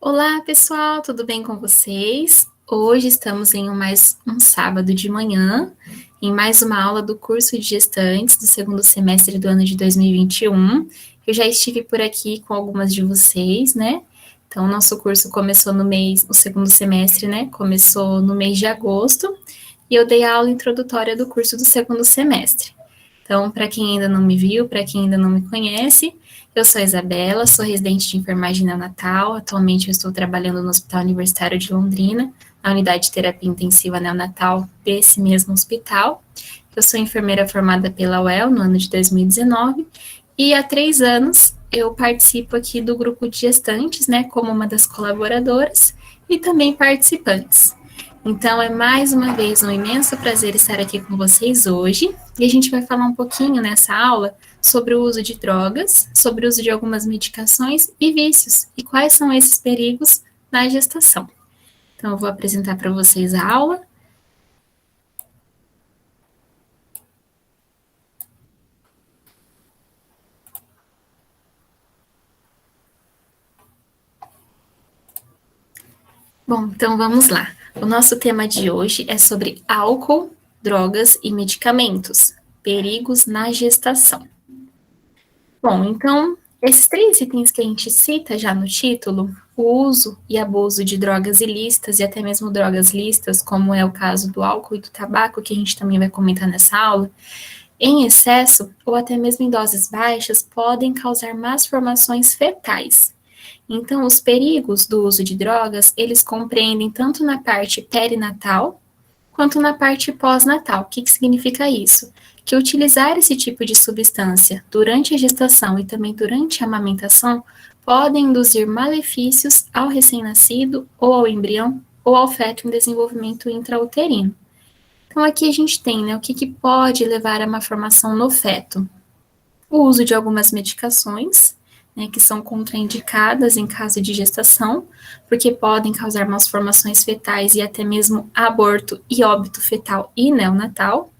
Olá, pessoal, tudo bem com vocês? Hoje estamos em mais um sábado de manhã, em mais uma aula do curso de gestantes do segundo semestre do ano de 2021. Eu já estive por aqui com algumas de vocês, né? Então, o nosso curso começou o segundo semestre, né? Começou no mês de agosto, e eu dei a aula introdutória do curso do segundo semestre. Então, para quem ainda não me viu, para quem ainda não me conhece, eu sou a Isabela, sou residente de enfermagem neonatal. Atualmente eu estou trabalhando no Hospital Universitário de Londrina, na unidade de terapia intensiva neonatal desse mesmo hospital. Eu sou enfermeira formada pela UEL no ano de 2019 e há 3 anos eu participo aqui do grupo de gestantes, né, como uma das colaboradoras e também participantes. Então, é mais uma vez um imenso prazer estar aqui com vocês hoje e a gente vai falar um pouquinho nessa aula sobre o uso de drogas, sobre o uso de algumas medicações e vícios e quais são esses perigos na gestação. Então, eu vou apresentar para vocês a aula. Bom, então vamos lá. O nosso tema de hoje é sobre álcool, drogas e medicamentos, perigos na gestação. Bom, então, esses 3 itens que a gente cita já no título, o uso e abuso de drogas ilícitas e até mesmo drogas lícitas, como é o caso do álcool e do tabaco, que a gente também vai comentar nessa aula, em excesso ou até mesmo em doses baixas, podem causar más formações fetais. Então, os perigos do uso de drogas, eles compreendem tanto na parte perinatal, quanto na parte pós-natal. O que significa isso? Que utilizar esse tipo de substância durante a gestação e também durante a amamentação podem induzir malefícios ao recém-nascido ou ao embrião ou ao feto em desenvolvimento intrauterino. Então, aqui a gente tem, né, o que pode levar a uma formação no feto. O uso de algumas medicações, né, que são contraindicadas em caso de gestação, porque podem causar malformações fetais e até mesmo aborto e óbito fetal e neonatal,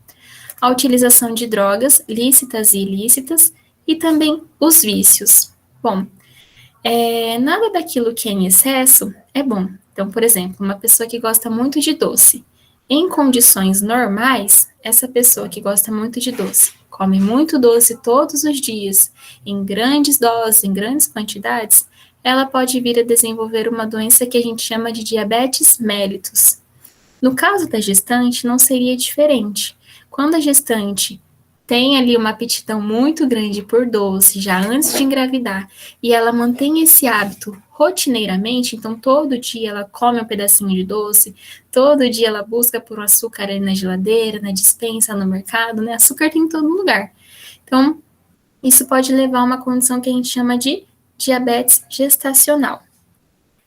a utilização de drogas lícitas e ilícitas e também os vícios. Bom, nada daquilo que é em excesso é bom. Então, por exemplo, uma pessoa que gosta muito de doce. Em condições normais, essa pessoa que gosta muito de doce, come muito doce todos os dias, em grandes doses, em grandes quantidades, ela pode vir a desenvolver uma doença que a gente chama de diabetes mellitus. No caso da gestante, não seria diferente. Quando a gestante tem ali uma aptidão muito grande por doce, já antes de engravidar, e ela mantém esse hábito rotineiramente, então todo dia ela come um pedacinho de doce, todo dia ela busca por um açúcar ali na geladeira, na despensa, no mercado, né? Açúcar tem em todo lugar. Então, isso pode levar a uma condição que a gente chama de diabetes gestacional.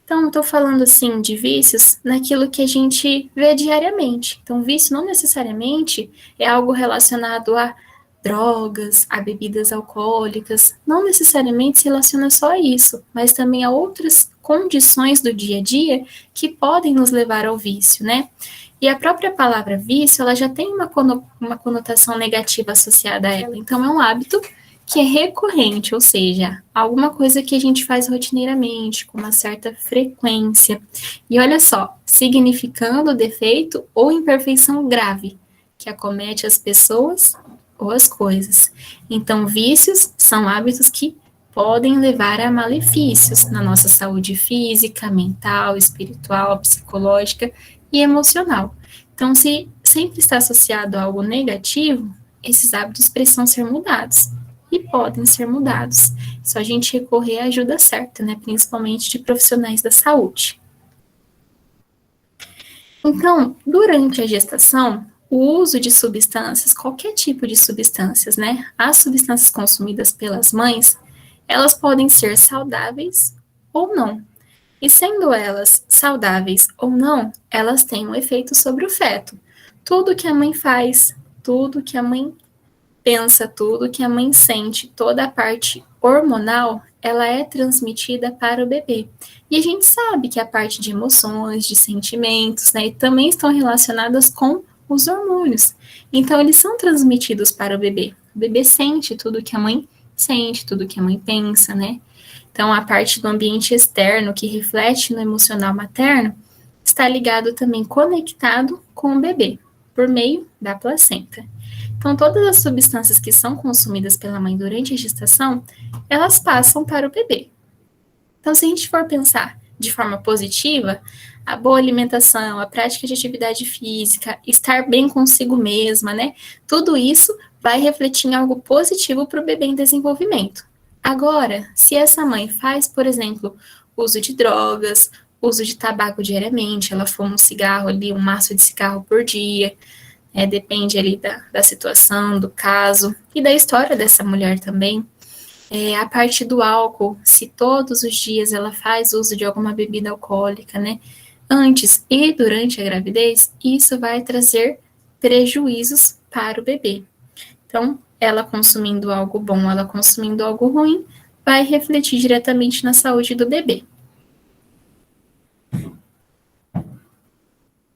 Então, estou falando assim de vícios naquilo que a gente vê diariamente. Então, vício não necessariamente é algo relacionado a drogas, a bebidas alcoólicas, não necessariamente se relaciona só a isso, mas também a outras condições do dia a dia que podem nos levar ao vício, né? E a própria palavra vício, ela já tem uma conotação negativa associada a ela. Então, é um hábito que é recorrente, ou seja, alguma coisa que a gente faz rotineiramente, com uma certa frequência. E olha só, significando defeito ou imperfeição grave, que acomete as pessoas ou as coisas. Então, vícios são hábitos que podem levar a malefícios na nossa saúde física, mental, espiritual, psicológica e emocional. Então, se sempre está associado a algo negativo, esses hábitos precisam ser mudados e podem ser mudados. Só a gente recorrer à ajuda certa, né? Principalmente de profissionais da saúde. Então, durante a gestação, o uso de substâncias, qualquer tipo de substâncias, né? As substâncias consumidas pelas mães, elas podem ser saudáveis ou não. E sendo elas saudáveis ou não, elas têm um efeito sobre o feto. Tudo que a mãe faz, tudo que a mãe pensa, tudo que a mãe sente, toda a parte hormonal, ela é transmitida para o bebê. E a gente sabe que a parte de emoções, de sentimentos, né, também estão relacionadas com os hormônios. Então, eles são transmitidos para o bebê. O bebê sente tudo que a mãe sente, tudo que a mãe pensa, né? Então, a parte do ambiente externo que reflete no emocional materno está ligado também conectado com o bebê, por meio da placenta. Então, todas as substâncias que são consumidas pela mãe durante a gestação, elas passam para o bebê. Então, se a gente for pensar de forma positiva, a boa alimentação, a prática de atividade física, estar bem consigo mesma, né? Tudo isso vai refletir em algo positivo para o bebê em desenvolvimento. Agora, se essa mãe faz, por exemplo, uso de drogas, uso de tabaco diariamente, ela fuma um cigarro ali, um maço de cigarro por dia, depende ali da situação, do caso e da história dessa mulher também. A parte do álcool, se todos os dias ela faz uso de alguma bebida alcoólica, né, antes e durante a gravidez, isso vai trazer prejuízos para o bebê. Então, ela consumindo algo bom, ela consumindo algo ruim, vai refletir diretamente na saúde do bebê.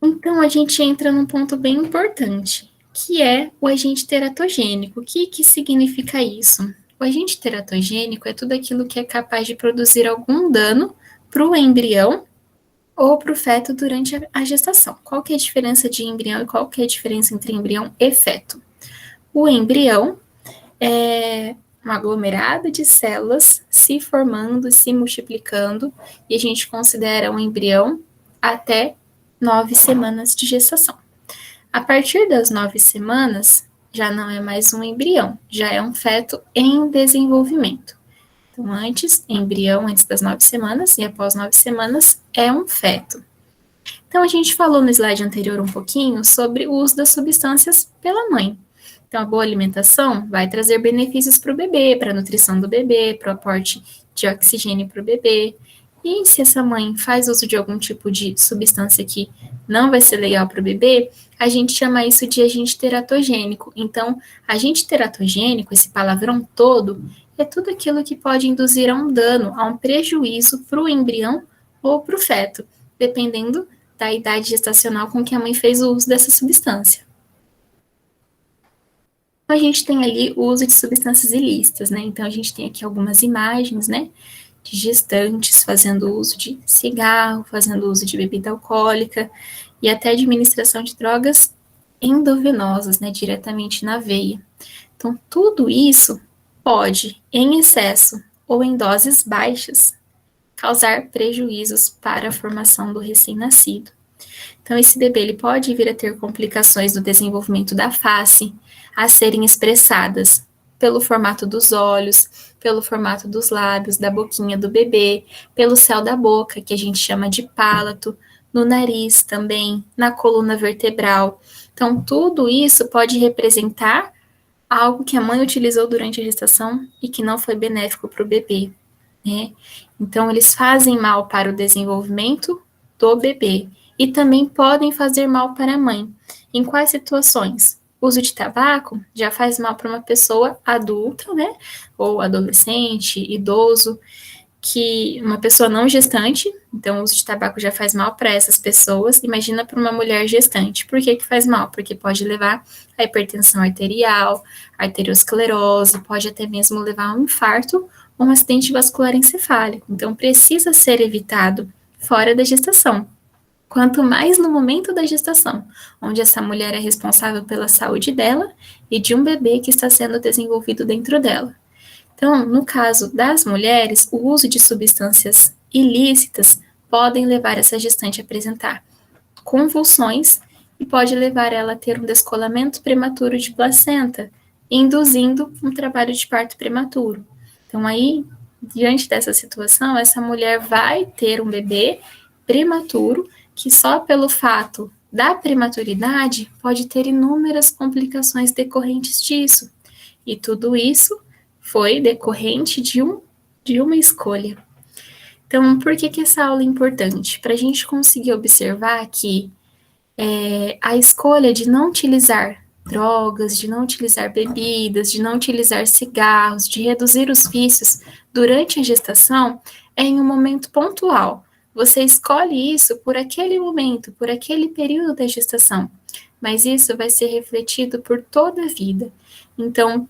Então, a gente entra num ponto bem importante, que é o agente teratogênico. O que significa isso? O agente teratogênico é tudo aquilo que é capaz de produzir algum dano para o embrião ou para o feto durante a gestação. Qual que é a diferença de embrião e qual que é a diferença entre embrião e feto? O embrião é um aglomerado de células se formando, se multiplicando, e a gente considera um embrião até 9 semanas de gestação. A partir das 9 semanas, já não é mais um embrião, já é um feto em desenvolvimento. Então, embrião antes das 9 semanas, e após 9 semanas, é um feto. Então, a gente falou no slide anterior um pouquinho sobre o uso das substâncias pela mãe. Então, a boa alimentação vai trazer benefícios para o bebê, para a nutrição do bebê, para o aporte de oxigênio para o bebê. E se essa mãe faz uso de algum tipo de substância que não vai ser legal para o bebê, a gente chama isso de agente teratogênico. Então, agente teratogênico, esse palavrão todo, é tudo aquilo que pode induzir a um dano, a um prejuízo para o embrião ou para o feto, dependendo da idade gestacional com que a mãe fez o uso dessa substância. A gente tem ali o uso de substâncias ilícitas, né? Então, a gente tem aqui algumas imagens, né? De gestantes fazendo uso de cigarro, fazendo uso de bebida alcoólica e até administração de drogas endovenosas, né? Diretamente na veia. Então, tudo isso pode, em excesso ou em doses baixas, causar prejuízos para a formação do recém-nascido. Então, esse bebê ele pode vir a ter complicações no desenvolvimento da face, a serem expressadas pelo formato dos olhos, pelo formato dos lábios, da boquinha do bebê, pelo céu da boca, que a gente chama de palato, no nariz também, na coluna vertebral. Então, tudo isso pode representar algo que a mãe utilizou durante a gestação e que não foi benéfico para o bebê, né? Então, eles fazem mal para o desenvolvimento do bebê e também podem fazer mal para a mãe. Em quais situações? O uso de tabaco já faz mal para uma pessoa adulta, né? Ou adolescente, idoso, que uma pessoa não gestante, então o uso de tabaco já faz mal para essas pessoas. Imagina para uma mulher gestante. Por que faz mal? Porque pode levar a hipertensão arterial, arteriosclerose, pode até mesmo levar a um infarto ou um acidente vascular encefálico. Então precisa ser evitado fora da gestação. Quanto mais no momento da gestação, onde essa mulher é responsável pela saúde dela e de um bebê que está sendo desenvolvido dentro dela. Então, no caso das mulheres, o uso de substâncias ilícitas podem levar essa gestante a apresentar convulsões e pode levar ela a ter um descolamento prematuro de placenta, induzindo um trabalho de parto prematuro. Então, aí, diante dessa situação, essa mulher vai ter um bebê prematuro que só pelo fato da prematuridade pode ter inúmeras complicações decorrentes disso. E tudo isso foi decorrente de uma escolha. Então, por que essa aula é importante? Para a gente conseguir observar que a escolha de não utilizar drogas, de não utilizar bebidas, de não utilizar cigarros, de reduzir os vícios durante a gestação é em um momento pontual. Você escolhe isso por aquele momento, por aquele período da gestação, mas isso vai ser refletido por toda a vida. Então,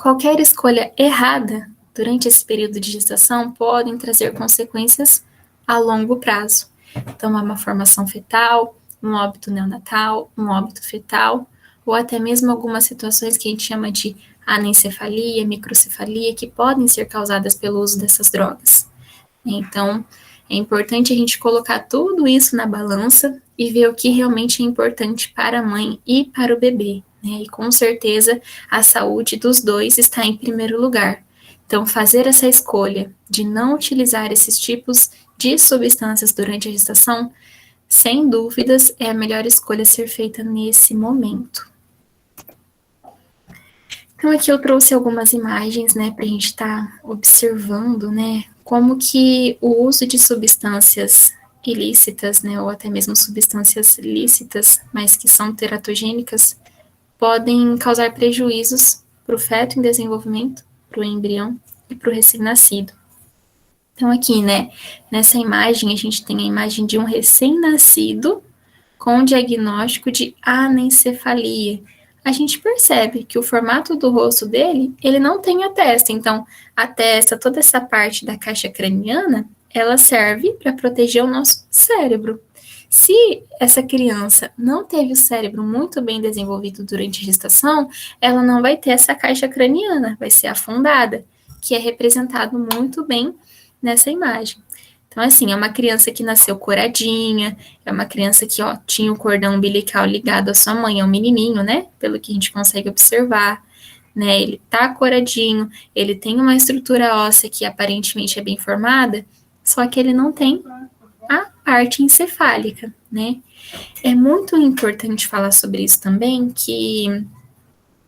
Qualquer escolha errada durante esse período de gestação podem trazer consequências a longo prazo. Então, uma malformação fetal, um óbito neonatal, um óbito fetal, ou até mesmo algumas situações que a gente chama de anencefalia, microcefalia, que podem ser causadas pelo uso dessas drogas. Então, é importante a gente colocar tudo isso na balança e ver o que realmente é importante para a mãe e para o bebê, né? E com certeza a saúde dos dois está em primeiro lugar. Então, fazer essa escolha de não utilizar esses tipos de substâncias durante a gestação, sem dúvidas, é a melhor escolha a ser feita nesse momento. Então, aqui eu trouxe algumas imagens, né, para a gente estar observando, né, como que o uso de substâncias ilícitas, né, ou até mesmo substâncias lícitas, mas que são teratogênicas, podem causar prejuízos para o feto em desenvolvimento, para o embrião e para o recém-nascido. Então, aqui, né, nessa imagem, a gente tem a imagem de um recém-nascido com diagnóstico de anencefalia. A gente percebe que o formato do rosto dele, ele não tem a testa. Então, a testa, toda essa parte da caixa craniana, ela serve para proteger o nosso cérebro. Se essa criança não teve o cérebro muito bem desenvolvido durante a gestação, ela não vai ter essa caixa craniana, vai ser afundada, que é representado muito bem nessa imagem. Então, assim, é uma criança que nasceu coradinha, é uma criança que, ó, tinha o cordão umbilical ligado à sua mãe, é um menininho, né? Pelo que a gente consegue observar, né? Ele tá coradinho, ele tem uma estrutura óssea que aparentemente é bem formada, só que ele não tem a parte encefálica, né? É muito importante falar sobre isso também, que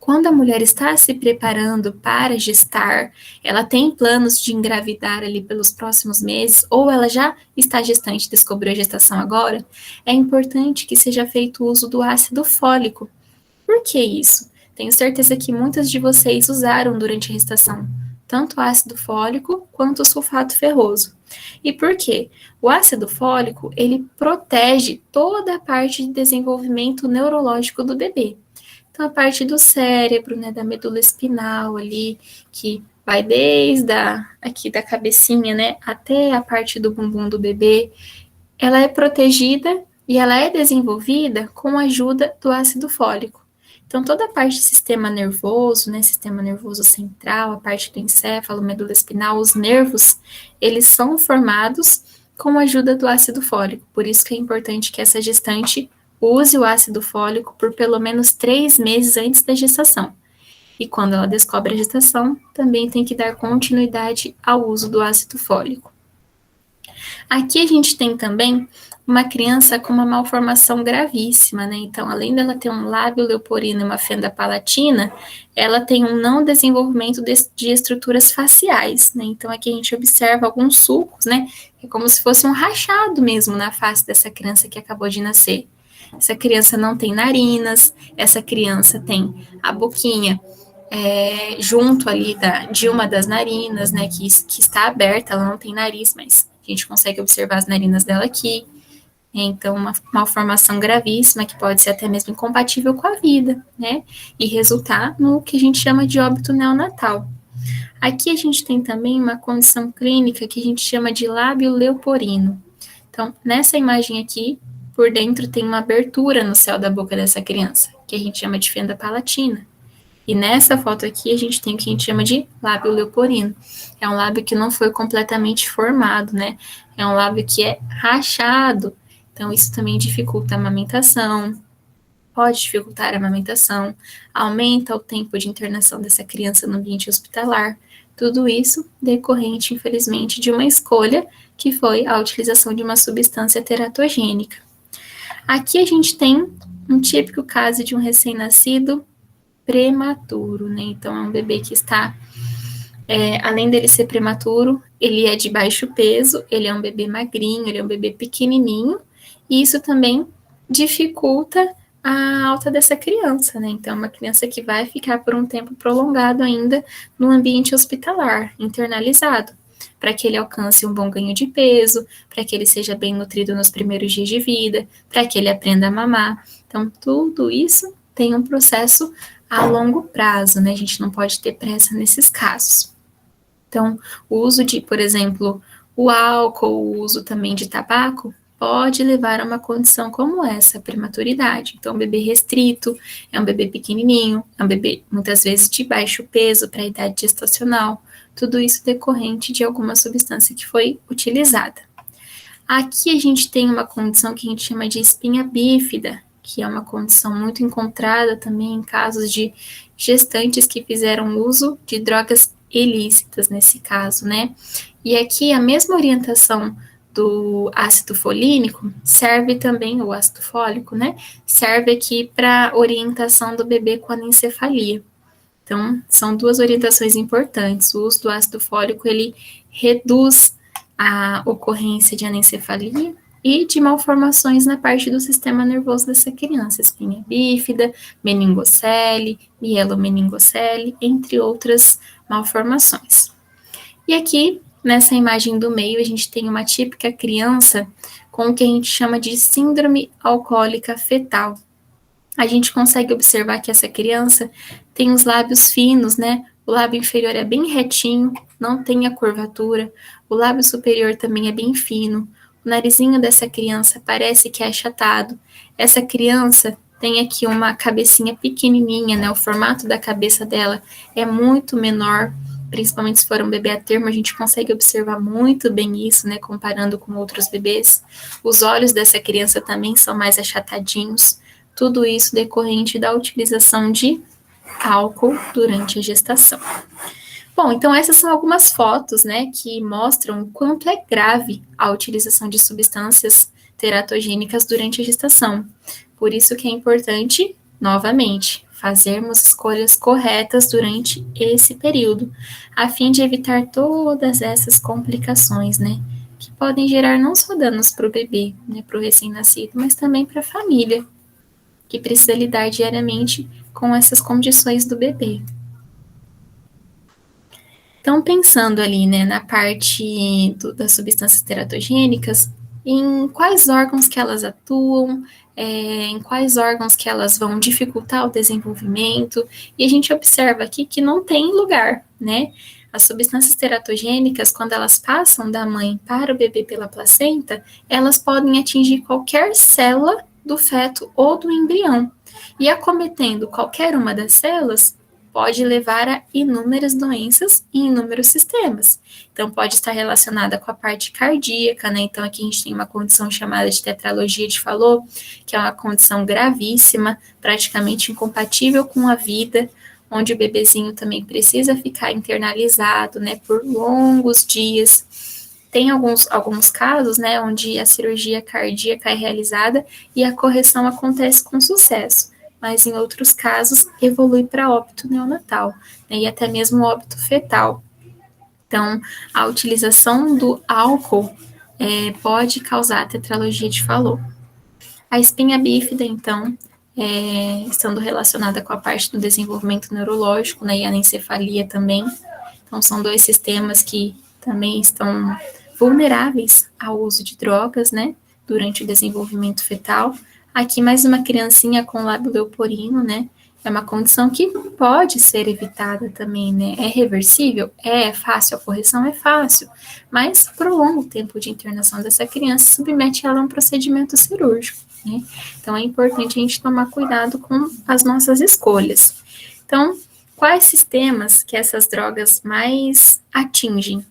quando a mulher está se preparando para gestar, ela tem planos de engravidar ali pelos próximos meses, ou ela já está gestante, descobriu a gestação agora, é importante que seja feito o uso do ácido fólico. Por que isso? Tenho certeza que muitas de vocês usaram durante a gestação, tanto o ácido fólico quanto o sulfato ferroso. E por quê? O ácido fólico, ele protege toda a parte de desenvolvimento neurológico do bebê. Então, a parte do cérebro, né, da medula espinal ali, que vai desde aqui da cabecinha, né, até a parte do bumbum do bebê, ela é protegida e ela é desenvolvida com a ajuda do ácido fólico. Então, toda a parte do sistema nervoso, né, sistema nervoso central, a parte do encéfalo, medula espinal, os nervos, eles são formados com a ajuda do ácido fólico. Por isso que é importante que essa gestante use o ácido fólico por pelo menos 3 meses antes da gestação. E quando ela descobre a gestação, também tem que dar continuidade ao uso do ácido fólico. Aqui a gente tem também uma criança com uma malformação gravíssima, né? Então, além dela ter um lábio leporino e uma fenda palatina, ela tem um não desenvolvimento de estruturas faciais, né? Então, aqui a gente observa alguns sulcos, né? É como se fosse um rachado mesmo na face dessa criança que acabou de nascer. Essa criança não tem narinas, essa criança tem a boquinha junto ali de uma das narinas, né, que está aberta, ela não tem nariz, mas a gente consegue observar as narinas dela aqui. Então, uma malformação gravíssima que pode ser até mesmo incompatível com a vida, né, e resultar no que a gente chama de óbito neonatal. Aqui a gente tem também uma condição clínica que a gente chama de lábio leporino. Então, nessa imagem aqui, por dentro tem uma abertura no céu da boca dessa criança, que a gente chama de fenda palatina. E nessa foto aqui a gente tem o que a gente chama de lábio leporino. É um lábio que não foi completamente formado, né? É um lábio que é rachado. Então isso também dificulta a amamentação, pode dificultar a amamentação, aumenta o tempo de internação dessa criança no ambiente hospitalar. Tudo isso decorrente, infelizmente, de uma escolha que foi a utilização de uma substância teratogênica. Aqui a gente tem um típico caso de um recém-nascido prematuro, né? Então, é um bebê que está, além dele ser prematuro, ele é de baixo peso, ele é um bebê magrinho, ele é um bebê pequenininho, e isso também dificulta a alta dessa criança, né? Então, é uma criança que vai ficar por um tempo prolongado ainda no ambiente hospitalar, internalizado, para que ele alcance um bom ganho de peso, para que ele seja bem nutrido nos primeiros dias de vida, para que ele aprenda a mamar. Então, tudo isso tem um processo a longo prazo, né? A gente não pode ter pressa nesses casos. Então, o uso de, por exemplo, o álcool, o uso também de tabaco, pode levar a uma condição como essa, a prematuridade. Então, um bebê restrito, é um bebê pequenininho, é um bebê muitas vezes de baixo peso para a idade gestacional, tudo isso decorrente de alguma substância que foi utilizada. Aqui a gente tem uma condição que a gente chama de espinha bífida, que é uma condição muito encontrada também em casos de gestantes que fizeram uso de drogas ilícitas nesse caso, né? E aqui a mesma orientação do ácido folínico serve também, o ácido fólico, né? Serve aqui para orientação do bebê com anencefalia. Então, são duas orientações importantes. O uso do ácido fólico, ele reduz a ocorrência de anencefalia e de malformações na parte do sistema nervoso dessa criança, espinha bífida, meningocele, mielomeningocele, entre outras malformações. E aqui, nessa imagem do meio, a gente tem uma típica criança com o que a gente chama de síndrome alcoólica fetal. A gente consegue observar que essa criança tem os lábios finos, né? O lábio inferior é bem retinho, não tem a curvatura. O lábio superior também é bem fino. O narizinho dessa criança parece que é achatado. Essa criança tem aqui uma cabecinha pequenininha, né? O formato da cabeça dela é muito menor, principalmente se for um bebê a termo, a gente consegue observar muito bem isso, né? Comparando com outros bebês. Os olhos dessa criança também são mais achatadinhos. Tudo isso decorrente da utilização de álcool durante a gestação. Bom, então essas são algumas fotos, né, que mostram o quanto é grave a utilização de substâncias teratogênicas durante a gestação. Por isso que é importante, novamente, fazermos escolhas corretas durante esse período, a fim de evitar todas essas complicações, né, que podem gerar não só danos para o bebê, né, para o recém-nascido, mas também para a família, que precisa lidar diariamente com essas condições do bebê. Então, pensando ali, né, na parte das substâncias teratogênicas, em quais órgãos que elas atuam, em quais órgãos que elas vão dificultar o desenvolvimento, e a gente observa aqui que não tem lugar, né? As substâncias teratogênicas, quando elas passam da mãe para o bebê pela placenta, elas podem atingir qualquer célula do feto ou do embrião. E acometendo qualquer uma das células, pode levar a inúmeras doenças em inúmeros sistemas. Então, pode estar relacionada com a parte cardíaca, né? Então, aqui a gente tem uma condição chamada de tetralogia de Fallot, que é uma condição gravíssima, praticamente incompatível com a vida, onde o bebezinho também precisa ficar internalizado, né, por longos dias. Tem alguns casos, né, onde a cirurgia cardíaca é realizada e a correção acontece com sucesso, mas em outros casos evolui para óbito neonatal, né, e até mesmo óbito fetal. Então, a utilização do álcool pode causar tetralogia de Fallot. A espinha bífida, então, estando relacionada com a parte do desenvolvimento neurológico, né, e a anencefalia também. Então, são dois sistemas que também estão vulneráveis ao uso de drogas, né, durante o desenvolvimento fetal. Aqui, mais uma criancinha com lábio leporino, né, é uma condição que pode ser evitada também, né, é reversível? É fácil, a correção é fácil, mas por um longo tempo de internação dessa criança, submete ela a um procedimento cirúrgico, né, então é importante a gente tomar cuidado com as nossas escolhas. Então, quais sistemas que essas drogas mais atingem?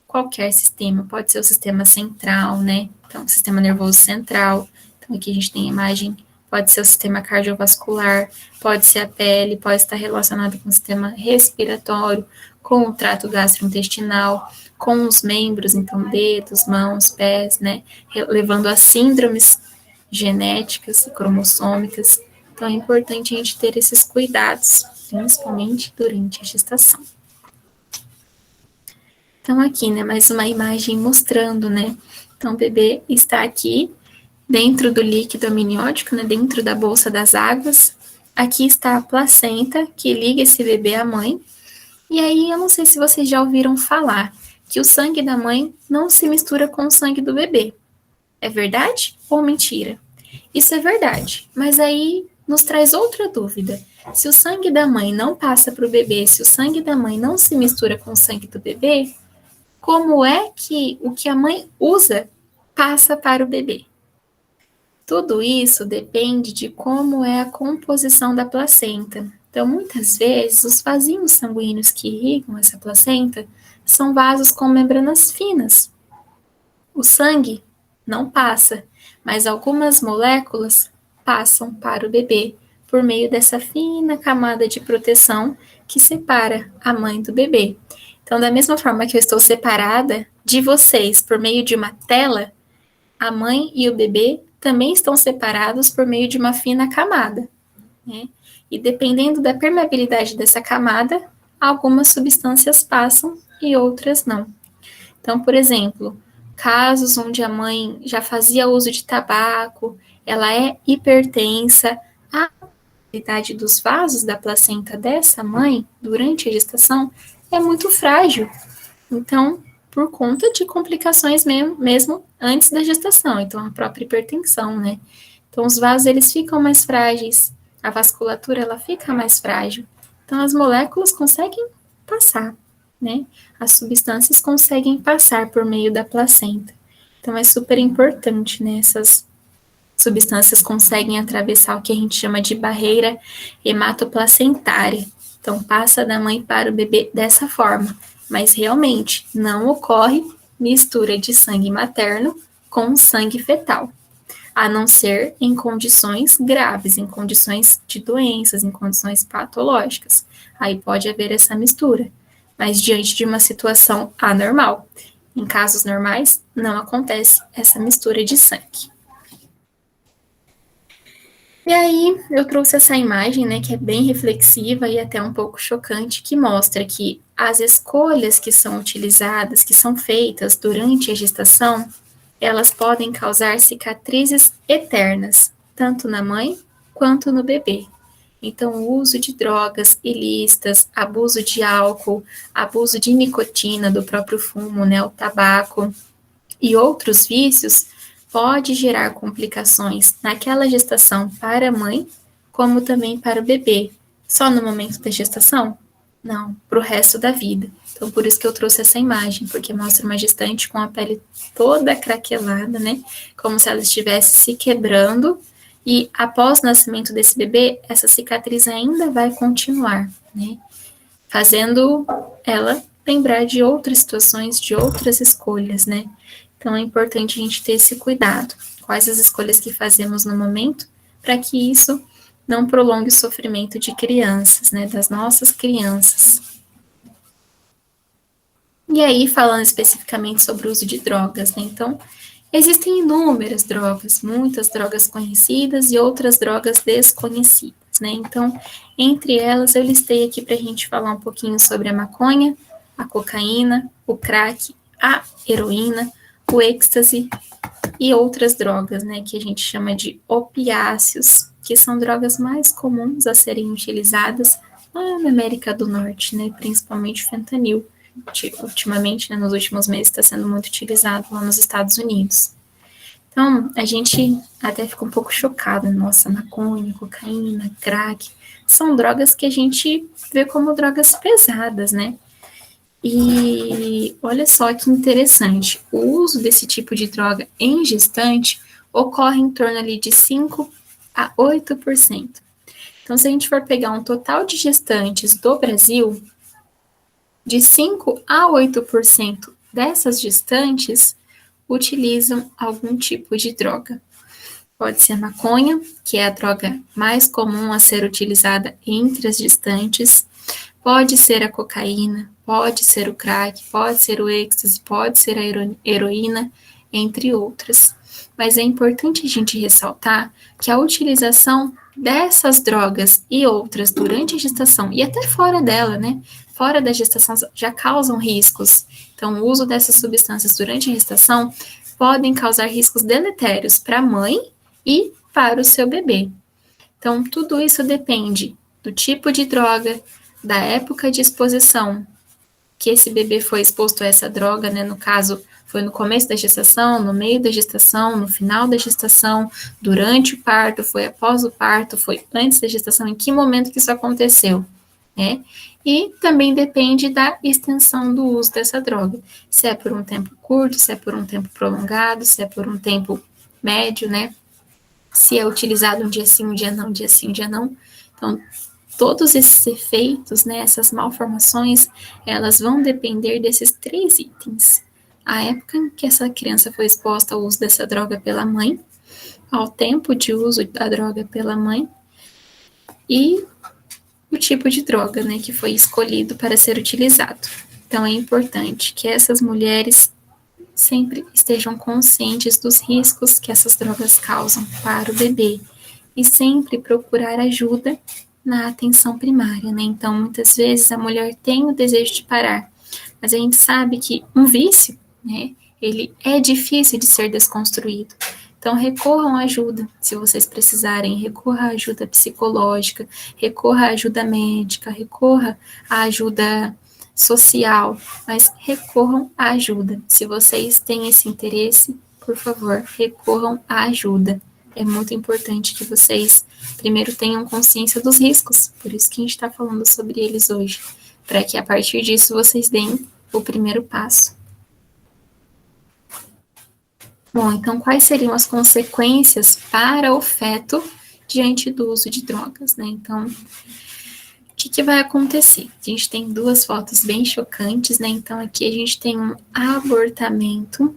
Qualquer sistema, pode ser o sistema central, né? Então, o sistema nervoso central. Então, aqui a gente tem a imagem, pode ser o sistema cardiovascular, pode ser a pele, pode estar relacionado com o sistema respiratório, com o trato gastrointestinal, com os membros, então, dedos, mãos, pés, né? Levando a síndromes genéticas e cromossômicas. Então, é importante a gente ter esses cuidados, principalmente durante a gestação. Então, aqui, né, mais uma imagem mostrando, né, então o bebê está aqui, dentro do líquido amniótico, né, dentro da bolsa das águas, aqui está a placenta, que liga esse bebê à mãe, e aí eu não sei se vocês já ouviram falar, que o sangue da mãe não se mistura com o sangue do bebê. É verdade ou mentira? Isso é verdade, mas aí nos traz outra dúvida. Se o sangue da mãe não passa para o bebê, se o sangue da mãe não se mistura com o sangue do bebê, como é que o que a mãe usa passa para o bebê? Tudo isso depende de como é a composição da placenta. Então, muitas vezes, os vasinhos sanguíneos que irrigam essa placenta são vasos com membranas finas. O sangue não passa, mas algumas moléculas passam para o bebê por meio dessa fina camada de proteção que separa a mãe do bebê. Então, da mesma forma que eu estou separada de vocês por meio de uma tela, a mãe e o bebê também estão separados por meio de uma fina camada, né? E dependendo da permeabilidade dessa camada, algumas substâncias passam e outras não. Então, por exemplo, casos onde a mãe já fazia uso de tabaco, ela é hipertensa, a qualidade dos vasos da placenta dessa mãe durante a gestação é muito frágil. Então, por conta de complicações mesmo antes da gestação, então a própria hipertensão, né? Então, os vasos, eles ficam mais frágeis, a vasculatura, ela fica mais frágil. Então, as moléculas conseguem passar, né? As substâncias conseguem passar por meio da placenta. Então, é super importante, né? Essas substâncias conseguem atravessar o que a gente chama de barreira hematoplacentária. Então, passa da mãe para o bebê dessa forma. Mas, realmente, não ocorre mistura de sangue materno com sangue fetal, a não ser em condições graves, em condições de doenças, em condições patológicas. Aí pode haver essa mistura, mas diante de uma situação anormal. Em casos normais, não acontece essa mistura de sangue. E aí, eu trouxe essa imagem, né, que é bem reflexiva e até um pouco chocante, que mostra que as escolhas que são utilizadas, que são feitas durante a gestação, elas podem causar cicatrizes eternas, tanto na mãe quanto no bebê. Então, o uso de drogas ilícitas, abuso de álcool, abuso de nicotina do próprio fumo, né, o tabaco e outros vícios, pode gerar complicações naquela gestação para a mãe, como também para o bebê. Só no momento da gestação? Não, para o resto da vida. Então, por isso que eu trouxe essa imagem, porque mostra uma gestante com a pele toda craquelada, né? Como se ela estivesse se quebrando. E após o nascimento desse bebê, essa cicatriz ainda vai continuar, né? Fazendo ela lembrar de outras situações, de outras escolhas, né? Então, é importante a gente ter esse cuidado. Quais as escolhas que fazemos no momento, para que isso não prolongue o sofrimento de crianças, né? Das nossas crianças. E aí, falando especificamente sobre o uso de drogas, né? Então, existem inúmeras drogas, muitas drogas conhecidas e outras drogas desconhecidas, né? Então, entre elas, eu listei aqui para a gente falar um pouquinho sobre a maconha, a cocaína, o crack, a heroína, o êxtase e outras drogas, né, que a gente chama de opiáceos, que são drogas mais comuns a serem utilizadas lá na América do Norte, né, principalmente o fentanil. Ultimamente, né, nos últimos meses, está sendo muito utilizado lá nos Estados Unidos. Então, a gente até fica um pouco chocada, nossa, maconha, cocaína, crack, são drogas que a gente vê como drogas pesadas, né? E olha só que interessante, o uso desse tipo de droga em gestante ocorre em torno ali de 5 a 8%. Então, se a gente for pegar um total de gestantes do Brasil, de 5 a 8% dessas gestantes utilizam algum tipo de droga. Pode ser a maconha, que é a droga mais comum a ser utilizada entre as gestantes, pode ser a cocaína, pode ser o crack, pode ser o êxtase, pode ser a heroína, entre outras. Mas é importante a gente ressaltar que a utilização dessas drogas e outras durante a gestação e até fora dela, né? Fora da gestação já causam riscos. Então, o uso dessas substâncias durante a gestação podem causar riscos deletérios para a mãe e para o seu bebê. Então, tudo isso depende do tipo de droga, da época de exposição que esse bebê foi exposto a essa droga, né? No caso, foi no começo da gestação, no meio da gestação, no final da gestação, durante o parto, foi após o parto, foi antes da gestação, em que momento que isso aconteceu, né? E também depende da extensão do uso dessa droga. Se é por um tempo curto, se é por um tempo prolongado, se é por um tempo médio, né? Se é utilizado um dia sim, um dia não, um dia sim, um dia não. Então, todos esses efeitos, né, essas malformações, elas vão depender desses 3 itens. A época em que essa criança foi exposta ao uso dessa droga pela mãe, ao tempo de uso da droga pela mãe e o tipo de droga, né, que foi escolhido para ser utilizado. Então, é importante que essas mulheres sempre estejam conscientes dos riscos que essas drogas causam para o bebê e sempre procurar ajuda na atenção primária, né? Então, muitas vezes a mulher tem o desejo de parar, mas a gente sabe que um vício, né, ele é difícil de ser desconstruído. Então, recorram à ajuda, se vocês precisarem, recorra à ajuda psicológica, recorra à ajuda médica, recorra à ajuda social, mas recorram à ajuda. Se vocês têm esse interesse, por favor, recorram à ajuda. É muito importante que vocês primeiro tenham consciência dos riscos, por isso que a gente está falando sobre eles hoje, para que a partir disso vocês deem o primeiro passo. Bom, então quais seriam as consequências para o feto diante do uso de drogas, né? Então, o que vai acontecer? A gente tem 2 fotos bem chocantes, né? Então, aqui a gente tem um abortamento.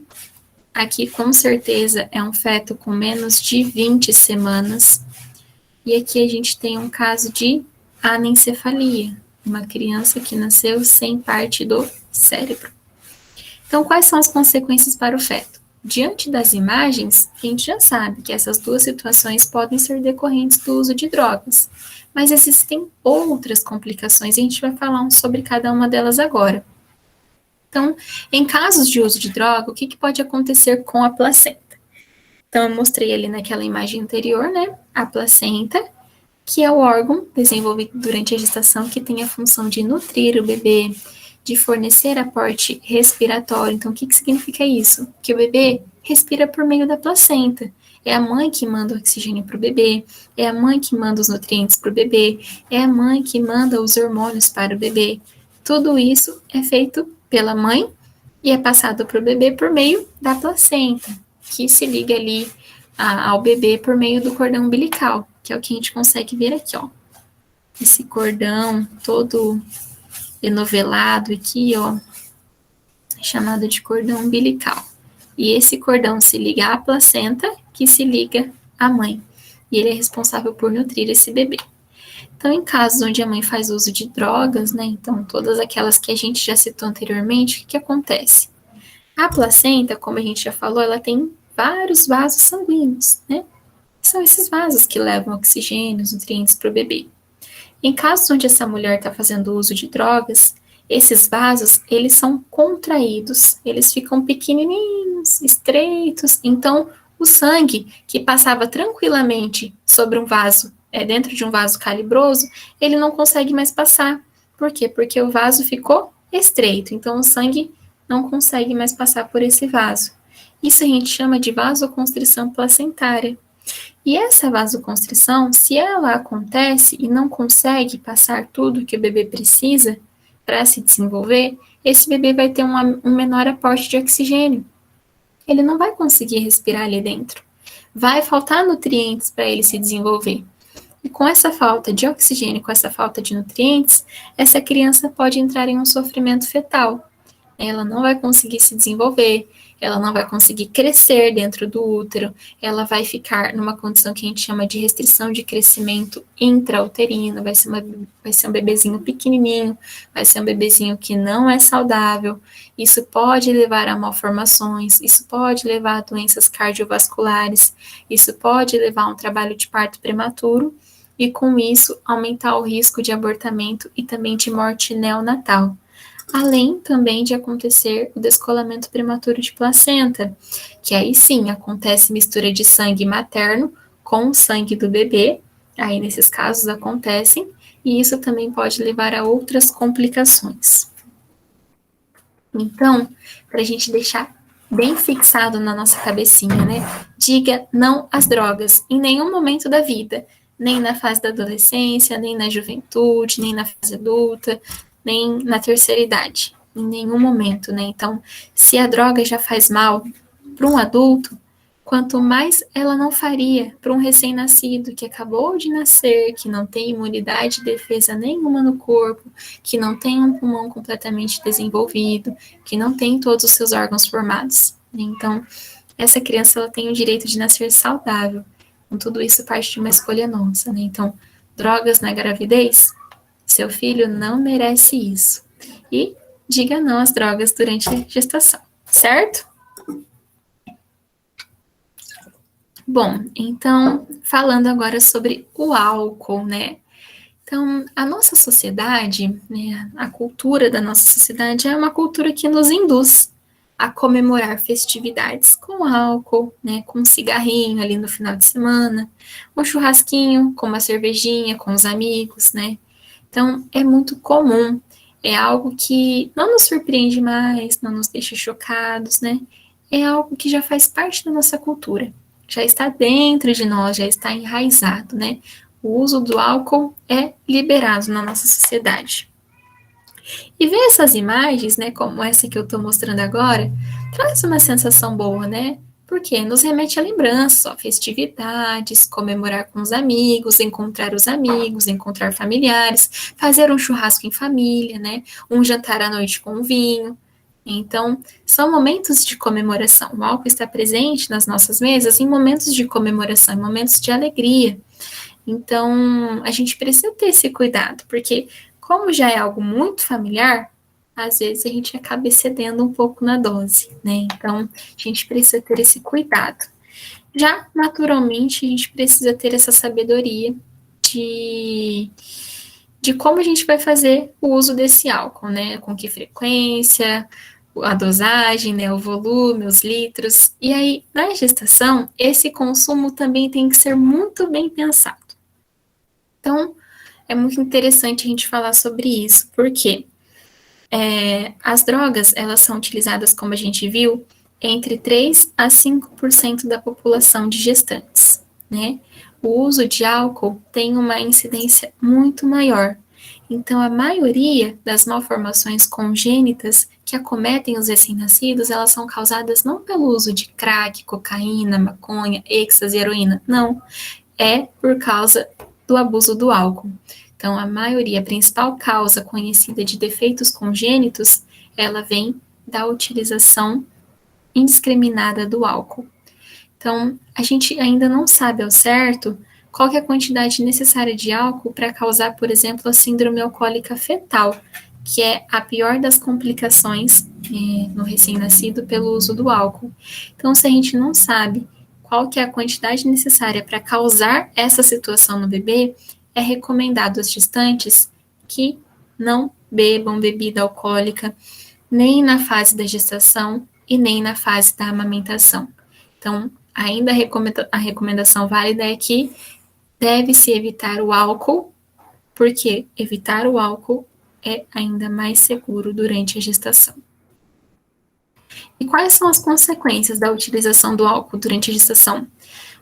Aqui, com certeza, é um feto com menos de 20 semanas. E aqui a gente tem um caso de anencefalia, uma criança que nasceu sem parte do cérebro. Então, quais são as consequências para o feto? Diante das imagens, a gente já sabe que essas 2 situações podem ser decorrentes do uso de drogas, mas existem outras complicações e a gente vai falar sobre cada uma delas agora. Então, em casos de uso de droga, o que pode acontecer com a placenta? Então, eu mostrei ali naquela imagem anterior, né, a placenta, que é o órgão desenvolvido durante a gestação que tem a função de nutrir o bebê, de fornecer aporte respiratório. Então, o que significa isso? Que o bebê respira por meio da placenta. É a mãe que manda o oxigênio para o bebê, é a mãe que manda os nutrientes para o bebê, é a mãe que manda os hormônios para o bebê. Tudo isso é feito pela mãe e é passado para o bebê por meio da placenta, que se liga ali ao bebê por meio do cordão umbilical, que é o que a gente consegue ver aqui, ó. Esse cordão todo enovelado aqui, ó, chamado de cordão umbilical. E esse cordão se liga à placenta, que se liga à mãe. E ele é responsável por nutrir esse bebê. Então, em casos onde a mãe faz uso de drogas, né, então todas aquelas que a gente já citou anteriormente, o que acontece? A placenta, como a gente já falou, ela tem vários vasos sanguíneos, né? São esses vasos que levam oxigênio, os nutrientes para o bebê. Em casos onde essa mulher está fazendo uso de drogas, esses vasos, eles são contraídos, eles ficam pequenininhos, estreitos, então o sangue que passava tranquilamente sobre um vaso, dentro de um vaso calibroso, ele não consegue mais passar. Por quê? Porque o vaso ficou estreito, então o sangue não consegue mais passar por esse vaso. Isso a gente chama de vasoconstrição placentária. E essa vasoconstrição, se ela acontece e não consegue passar tudo que o bebê precisa para se desenvolver, esse bebê vai ter um menor aporte de oxigênio. Ele não vai conseguir respirar ali dentro. Vai faltar nutrientes para ele se desenvolver. E com essa falta de oxigênio, com essa falta de nutrientes, essa criança pode entrar em um sofrimento fetal. Ela não vai conseguir se desenvolver, ela não vai conseguir crescer dentro do útero, ela vai ficar numa condição que a gente chama de restrição de crescimento intrauterino, vai ser um bebezinho pequenininho, vai ser um bebezinho que não é saudável. Isso pode levar a malformações, isso pode levar a doenças cardiovasculares, isso pode levar a um trabalho de parto prematuro e, com isso, aumentar o risco de abortamento e também de morte neonatal. Além também de acontecer o descolamento prematuro de placenta, que aí sim acontece mistura de sangue materno com o sangue do bebê, aí nesses casos acontecem, e isso também pode levar a outras complicações. Então, para a gente deixar bem fixado na nossa cabecinha, né? Diga não às drogas em nenhum momento da vida, nem na fase da adolescência, nem na juventude, nem na fase adulta, nem na terceira idade, em nenhum momento, né? Então, se a droga já faz mal para um adulto, quanto mais ela não faria para um recém-nascido que acabou de nascer, que não tem imunidade e defesa nenhuma no corpo, que não tem um pulmão completamente desenvolvido, que não tem todos os seus órgãos formados. Então, essa criança ela tem o direito de nascer saudável. Com tudo isso parte de uma escolha nossa, né? Então, drogas na gravidez, seu filho não merece isso. E diga não às drogas durante a gestação, certo? Bom, então, falando agora sobre o álcool, né? Então, a nossa sociedade, né, a cultura da nossa sociedade é uma cultura que nos induz a comemorar festividades com álcool, né, com um cigarrinho ali no final de semana, um churrasquinho com uma cervejinha com os amigos, né? Então, é muito comum, é algo que não nos surpreende mais, não nos deixa chocados, né? É algo que já faz parte da nossa cultura, já está dentro de nós, já está enraizado, né? O uso do álcool é liberado na nossa sociedade. E ver essas imagens, né, como essa que eu estou mostrando agora, traz uma sensação boa, né? Porque nos remete a lembranças, ó, festividades, comemorar com os amigos, encontrar familiares, fazer um churrasco em família, né? Um jantar à noite com vinho. Então, são momentos de comemoração. O álcool está presente nas nossas mesas em momentos de comemoração, em momentos de alegria. Então, a gente precisa ter esse cuidado, porque como já é algo muito familiar, às vezes a gente acaba excedendo um pouco na dose, né? Então, a gente precisa ter esse cuidado. Já, naturalmente, a gente precisa ter essa sabedoria de como a gente vai fazer o uso desse álcool, né? Com que frequência, a dosagem, né? O volume, os litros. E aí, na gestação, esse consumo também tem que ser muito bem pensado. Então, é muito interessante a gente falar sobre isso, porque as drogas, elas são utilizadas, como a gente viu, entre 3 a 5% da população de gestantes, né? O uso de álcool tem uma incidência muito maior. Então, a maioria das malformações congênitas que acometem os recém-nascidos, elas são causadas não pelo uso de crack, cocaína, maconha, êxtase, heroína, não. É por causa do abuso do álcool. Então, a maioria, a principal causa conhecida de defeitos congênitos, ela vem da utilização indiscriminada do álcool. Então, a gente ainda não sabe ao certo qual é a quantidade necessária de álcool para causar, por exemplo, a síndrome alcoólica fetal, que é a pior das complicações no recém-nascido pelo uso do álcool. Então, se a gente não sabe qual que é a quantidade necessária para causar essa situação no bebê, é recomendado às gestantes que não bebam bebida alcoólica nem na fase da gestação e nem na fase da amamentação. Então, ainda a recomendação válida é que deve-se evitar o álcool, porque evitar o álcool é ainda mais seguro durante a gestação. E quais são as consequências da utilização do álcool durante a gestação?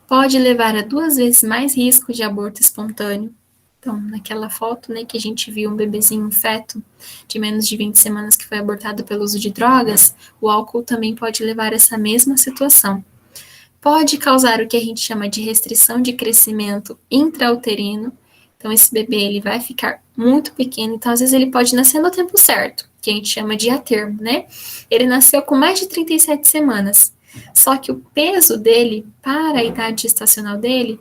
Pode levar a 2 vezes mais risco de aborto espontâneo. Então, naquela foto, né, que a gente viu um bebezinho, um feto, de menos de 20 semanas que foi abortado pelo uso de drogas, o álcool também pode levar a essa mesma situação. Pode causar o que a gente chama de restrição de crescimento intrauterino. Então, esse bebê ele vai ficar muito pequeno, então às vezes ele pode nascer no tempo certo, que a gente chama de a termo, né? Ele nasceu com mais de 37 semanas, só que o peso dele para a idade gestacional dele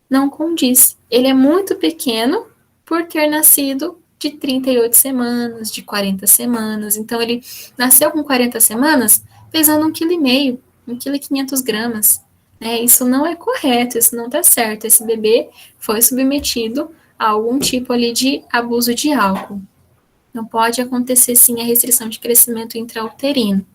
não condiz. Ele é muito pequeno por ter nascido de 38 semanas, de 40 semanas. Então, ele nasceu com 40 semanas pesando 1,5 kg, 1,5 kg. Isso não é correto, isso não está certo. Esse bebê foi submetido a algum tipo ali de abuso de álcool. Não pode acontecer, sim, a restrição de crescimento intrauterino.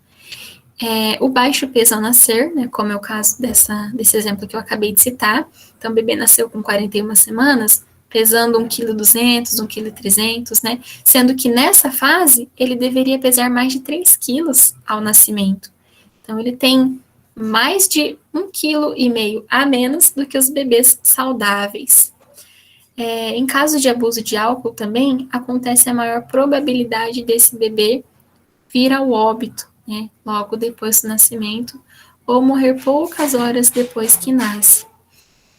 O baixo peso ao nascer, né, como é o caso desse exemplo que eu acabei de citar. Então, o bebê nasceu com 41 semanas, pesando 1,2 kg, 1,3 kg, né? Sendo que nessa fase, ele deveria pesar mais de 3 quilos ao nascimento. Então, ele tem mais de 1,5 kg a menos do que os bebês saudáveis. Em caso de abuso de álcool também, acontece a maior probabilidade desse bebê vir ao óbito, né, logo depois do nascimento, ou morrer poucas horas depois que nasce.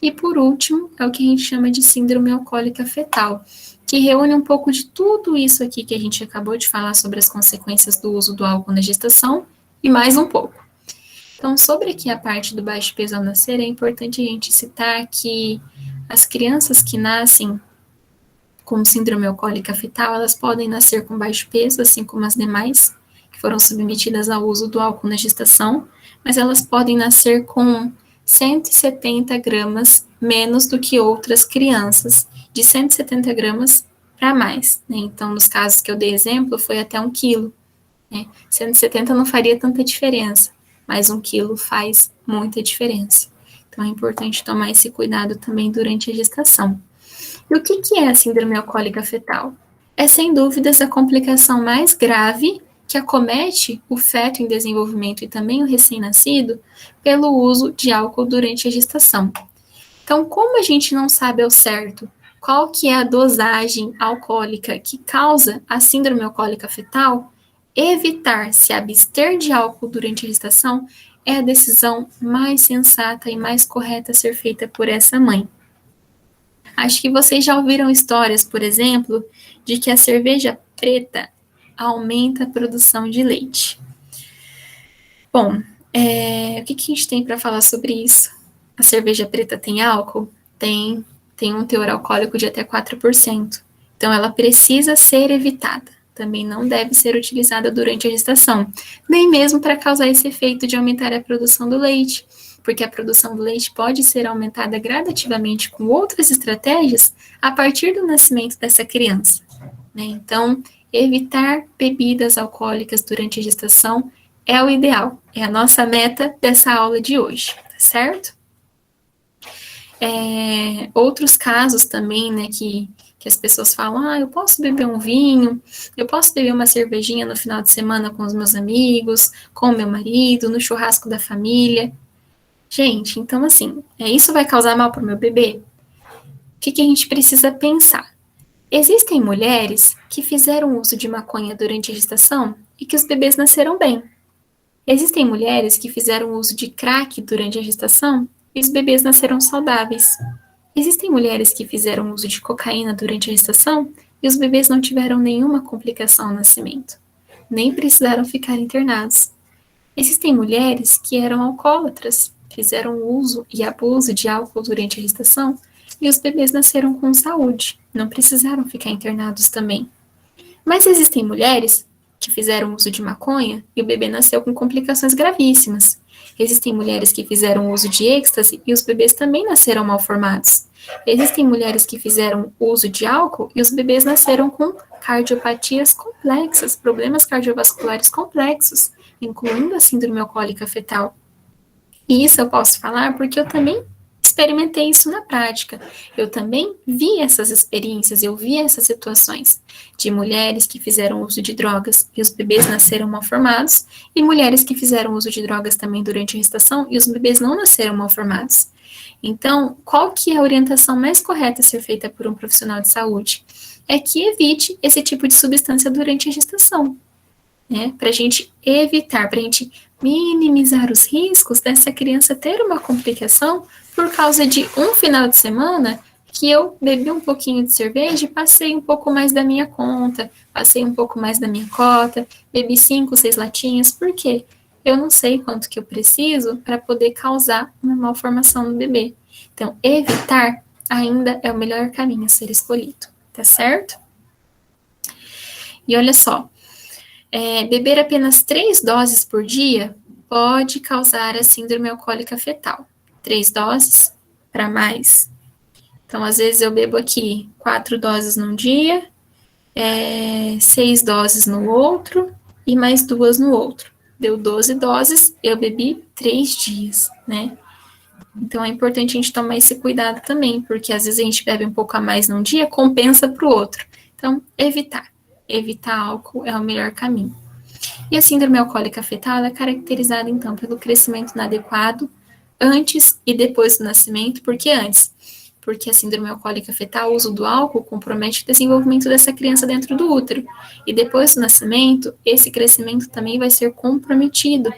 E por último, é o que a gente chama de síndrome alcoólica fetal, que reúne um pouco de tudo isso aqui que a gente acabou de falar sobre as consequências do uso do álcool na gestação, e mais um pouco. Então, sobre aqui a parte do baixo peso ao nascer, é importante a gente citar que as crianças que nascem com síndrome alcoólica fetal, elas podem nascer com baixo peso, assim como as demais, que foram submetidas ao uso do álcool na gestação, mas elas podem nascer com 170 gramas menos do que outras crianças, de 170 gramas para mais, né? Então, nos casos que eu dei exemplo, foi até 1 quilo, né? 170 não faria tanta diferença, mas 1 quilo faz muita diferença. Então, é importante tomar esse cuidado também durante a gestação. E o que é a síndrome alcoólica fetal? É, sem dúvidas, a complicação mais grave que acomete o feto em desenvolvimento e também o recém-nascido pelo uso de álcool durante a gestação. Então, como a gente não sabe ao certo qual que é a dosagem alcoólica que causa a síndrome alcoólica fetal, evitar se abster de álcool durante a gestação é a decisão mais sensata e mais correta a ser feita por essa mãe. Acho que vocês já ouviram histórias, por exemplo, de que a cerveja preta aumenta a produção de leite. Bom, o que a gente tem para falar sobre isso? A cerveja preta tem álcool? Tem um teor alcoólico de até 4%. Então, ela precisa ser evitada. Também não deve ser utilizada durante a gestação, nem mesmo para causar esse efeito de aumentar a produção do leite, porque a produção do leite pode ser aumentada gradativamente com outras estratégias a partir do nascimento dessa criança, né? Então, evitar bebidas alcoólicas durante a gestação é o ideal, é a nossa meta dessa aula de hoje, tá certo? Outros casos também, né, que as pessoas falam, eu posso beber um vinho, eu posso beber uma cervejinha no final de semana com os meus amigos, com o meu marido, no churrasco da família. Gente, então assim, isso vai causar mal para o meu bebê? O que a gente precisa pensar? Existem mulheres que fizeram uso de maconha durante a gestação e que os bebês nasceram bem. Existem mulheres que fizeram uso de crack durante a gestação e os bebês nasceram saudáveis. Existem mulheres que fizeram uso de cocaína durante a gestação e os bebês não tiveram nenhuma complicação ao nascimento, nem precisaram ficar internados. Existem mulheres que eram alcoólatras, fizeram uso e abuso de álcool durante a gestação e os bebês nasceram com saúde, não precisaram ficar internados também. Mas existem mulheres que fizeram uso de maconha e o bebê nasceu com complicações gravíssimas. Existem mulheres que fizeram uso de êxtase e os bebês também nasceram mal formados. Existem mulheres que fizeram uso de álcool e os bebês nasceram com cardiopatias complexas, problemas cardiovasculares complexos, incluindo a síndrome alcoólica fetal. E isso eu posso falar porque eu também experimentei isso na prática. Eu também vi essas experiências, eu vi essas situações de mulheres que fizeram uso de drogas e os bebês nasceram mal formados, e mulheres que fizeram uso de drogas também durante a gestação e os bebês não nasceram mal formados. Então, qual que é a orientação mais correta a ser feita por um profissional de saúde? É que evite esse tipo de substância durante a gestação, né? Para a gente evitar, para a gente minimizar os riscos dessa criança ter uma complicação por causa de um final de semana que eu bebi um pouquinho de cerveja e passei um pouco mais da minha conta, passei um pouco mais da minha cota, bebi 5, 6 latinhas, por quê? Eu não sei quanto que eu preciso para poder causar uma malformação no bebê. Então, evitar ainda é o melhor caminho a ser escolhido, tá certo? E olha só, beber apenas 3 doses por dia pode causar a síndrome alcoólica fetal. 3 doses para mais. Então, às vezes eu bebo aqui 4 doses num dia, 6 doses no outro e mais 2 no outro. Deu 12 doses, eu bebi 3 dias, né? Então é importante a gente tomar esse cuidado também, porque às vezes a gente bebe um pouco a mais num dia, compensa para o outro. Então, evitar álcool é o melhor caminho. E a síndrome alcoólica fetal é caracterizada, então, pelo crescimento inadequado antes e depois do nascimento. Por que antes? Porque a síndrome alcoólica fetal, o uso do álcool, compromete o desenvolvimento dessa criança dentro do útero. E depois do nascimento, esse crescimento também vai ser comprometido.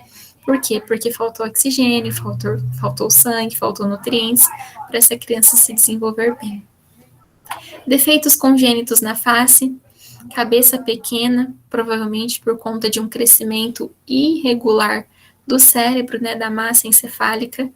Por quê? Porque faltou oxigênio, faltou sangue, faltou nutrientes para essa criança se desenvolver bem. Defeitos congênitos na face, cabeça pequena, provavelmente por conta de um crescimento irregular do cérebro, né, da massa encefálica.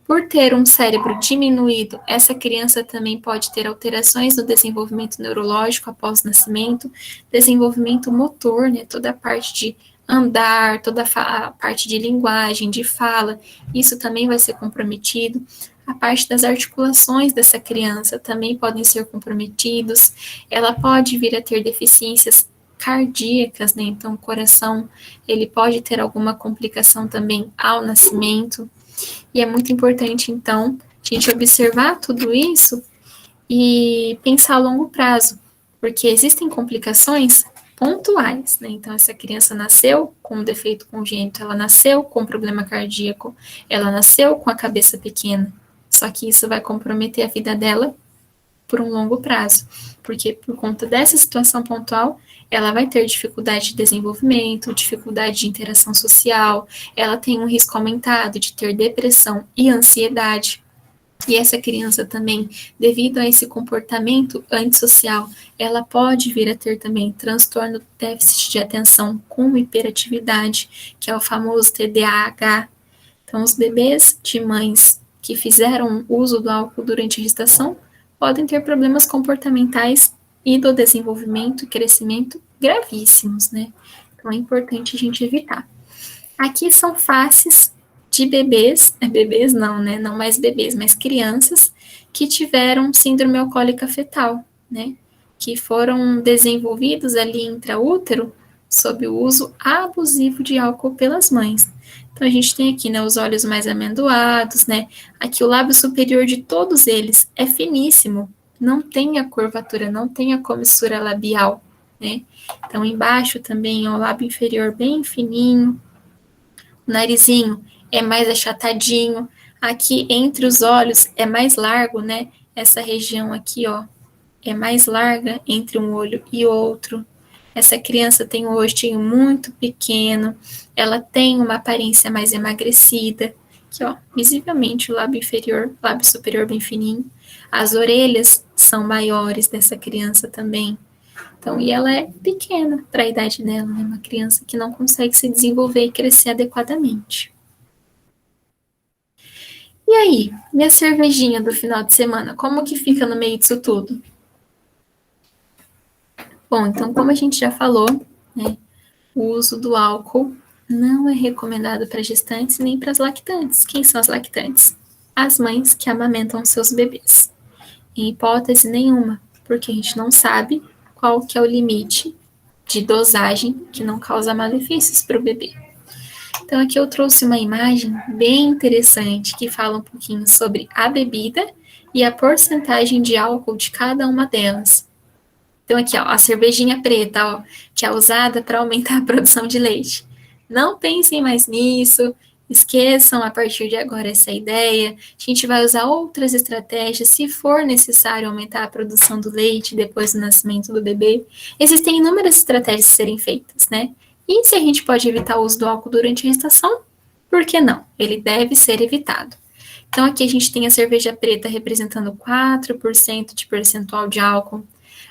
Por ter um cérebro diminuído, essa criança também pode ter alterações no desenvolvimento neurológico após o nascimento, desenvolvimento motor, né, toda a parte de andar, toda a parte de linguagem, de fala, isso também vai ser comprometido. A parte das articulações dessa criança também podem ser comprometidos. Ela pode vir a ter deficiências cardíacas, né? Então, o coração, ele pode ter alguma complicação também ao nascimento. E é muito importante, então, a gente observar tudo isso e pensar a longo prazo, porque existem complicações pontuais, né? Então, essa criança nasceu com um defeito congênito, ela nasceu com um problema cardíaco, ela nasceu com a cabeça pequena, só que isso vai comprometer a vida dela por um longo prazo, porque por conta dessa situação pontual, ela vai ter dificuldade de desenvolvimento, dificuldade de interação social, ela tem um risco aumentado de ter depressão e ansiedade. E essa criança também, devido a esse comportamento antissocial, ela pode vir a ter também transtorno do déficit de atenção com hiperatividade, que é o famoso TDAH. Então, os bebês de mães que fizeram uso do álcool durante a gestação podem ter problemas comportamentais e do desenvolvimento e crescimento gravíssimos, né? Então, é importante a gente evitar. Aqui são faces de bebês não, né? Não mais bebês, mas crianças que tiveram síndrome alcoólica fetal, né? Que foram desenvolvidos ali intraútero sob o uso abusivo de álcool pelas mães. Então a gente tem aqui, né, os olhos mais amendoados, né? Aqui o lábio superior de todos eles é finíssimo, não tem a curvatura, não tem a comissura labial, né? Então embaixo também ó, o lábio inferior bem fininho, o narizinho é mais achatadinho, aqui entre os olhos é mais largo, né? Essa região aqui, ó, é mais larga entre um olho e outro. Essa criança tem um rostinho muito pequeno, ela tem uma aparência mais emagrecida, aqui, ó, visivelmente o lábio inferior, lábio superior bem fininho. As orelhas são maiores dessa criança também. Então, e ela é pequena para a idade dela, né? Uma criança que não consegue se desenvolver e crescer adequadamente. E aí, minha cervejinha do final de semana, como que fica no meio disso tudo? Bom, então, como a gente já falou, né, o uso do álcool não é recomendado para gestantes nem para as lactantes. Quem são as lactantes? As mães que amamentam seus bebês. Em hipótese nenhuma, porque a gente não sabe qual que é o limite de dosagem que não causa malefícios para o bebê. Então, aqui eu trouxe uma imagem bem interessante que fala um pouquinho sobre a bebida e a porcentagem de álcool de cada uma delas. Então, aqui, ó, a cervejinha preta, ó, que é usada para aumentar a produção de leite. Não pensem mais nisso, esqueçam a partir de agora essa ideia. A gente vai usar outras estratégias se for necessário aumentar a produção do leite depois do nascimento do bebê. Existem inúmeras estratégias a serem feitas, né? E se a gente pode evitar o uso do álcool durante a gestação, por que não? Ele deve ser evitado. Então, aqui a gente tem a cerveja preta representando 4% de percentual de álcool.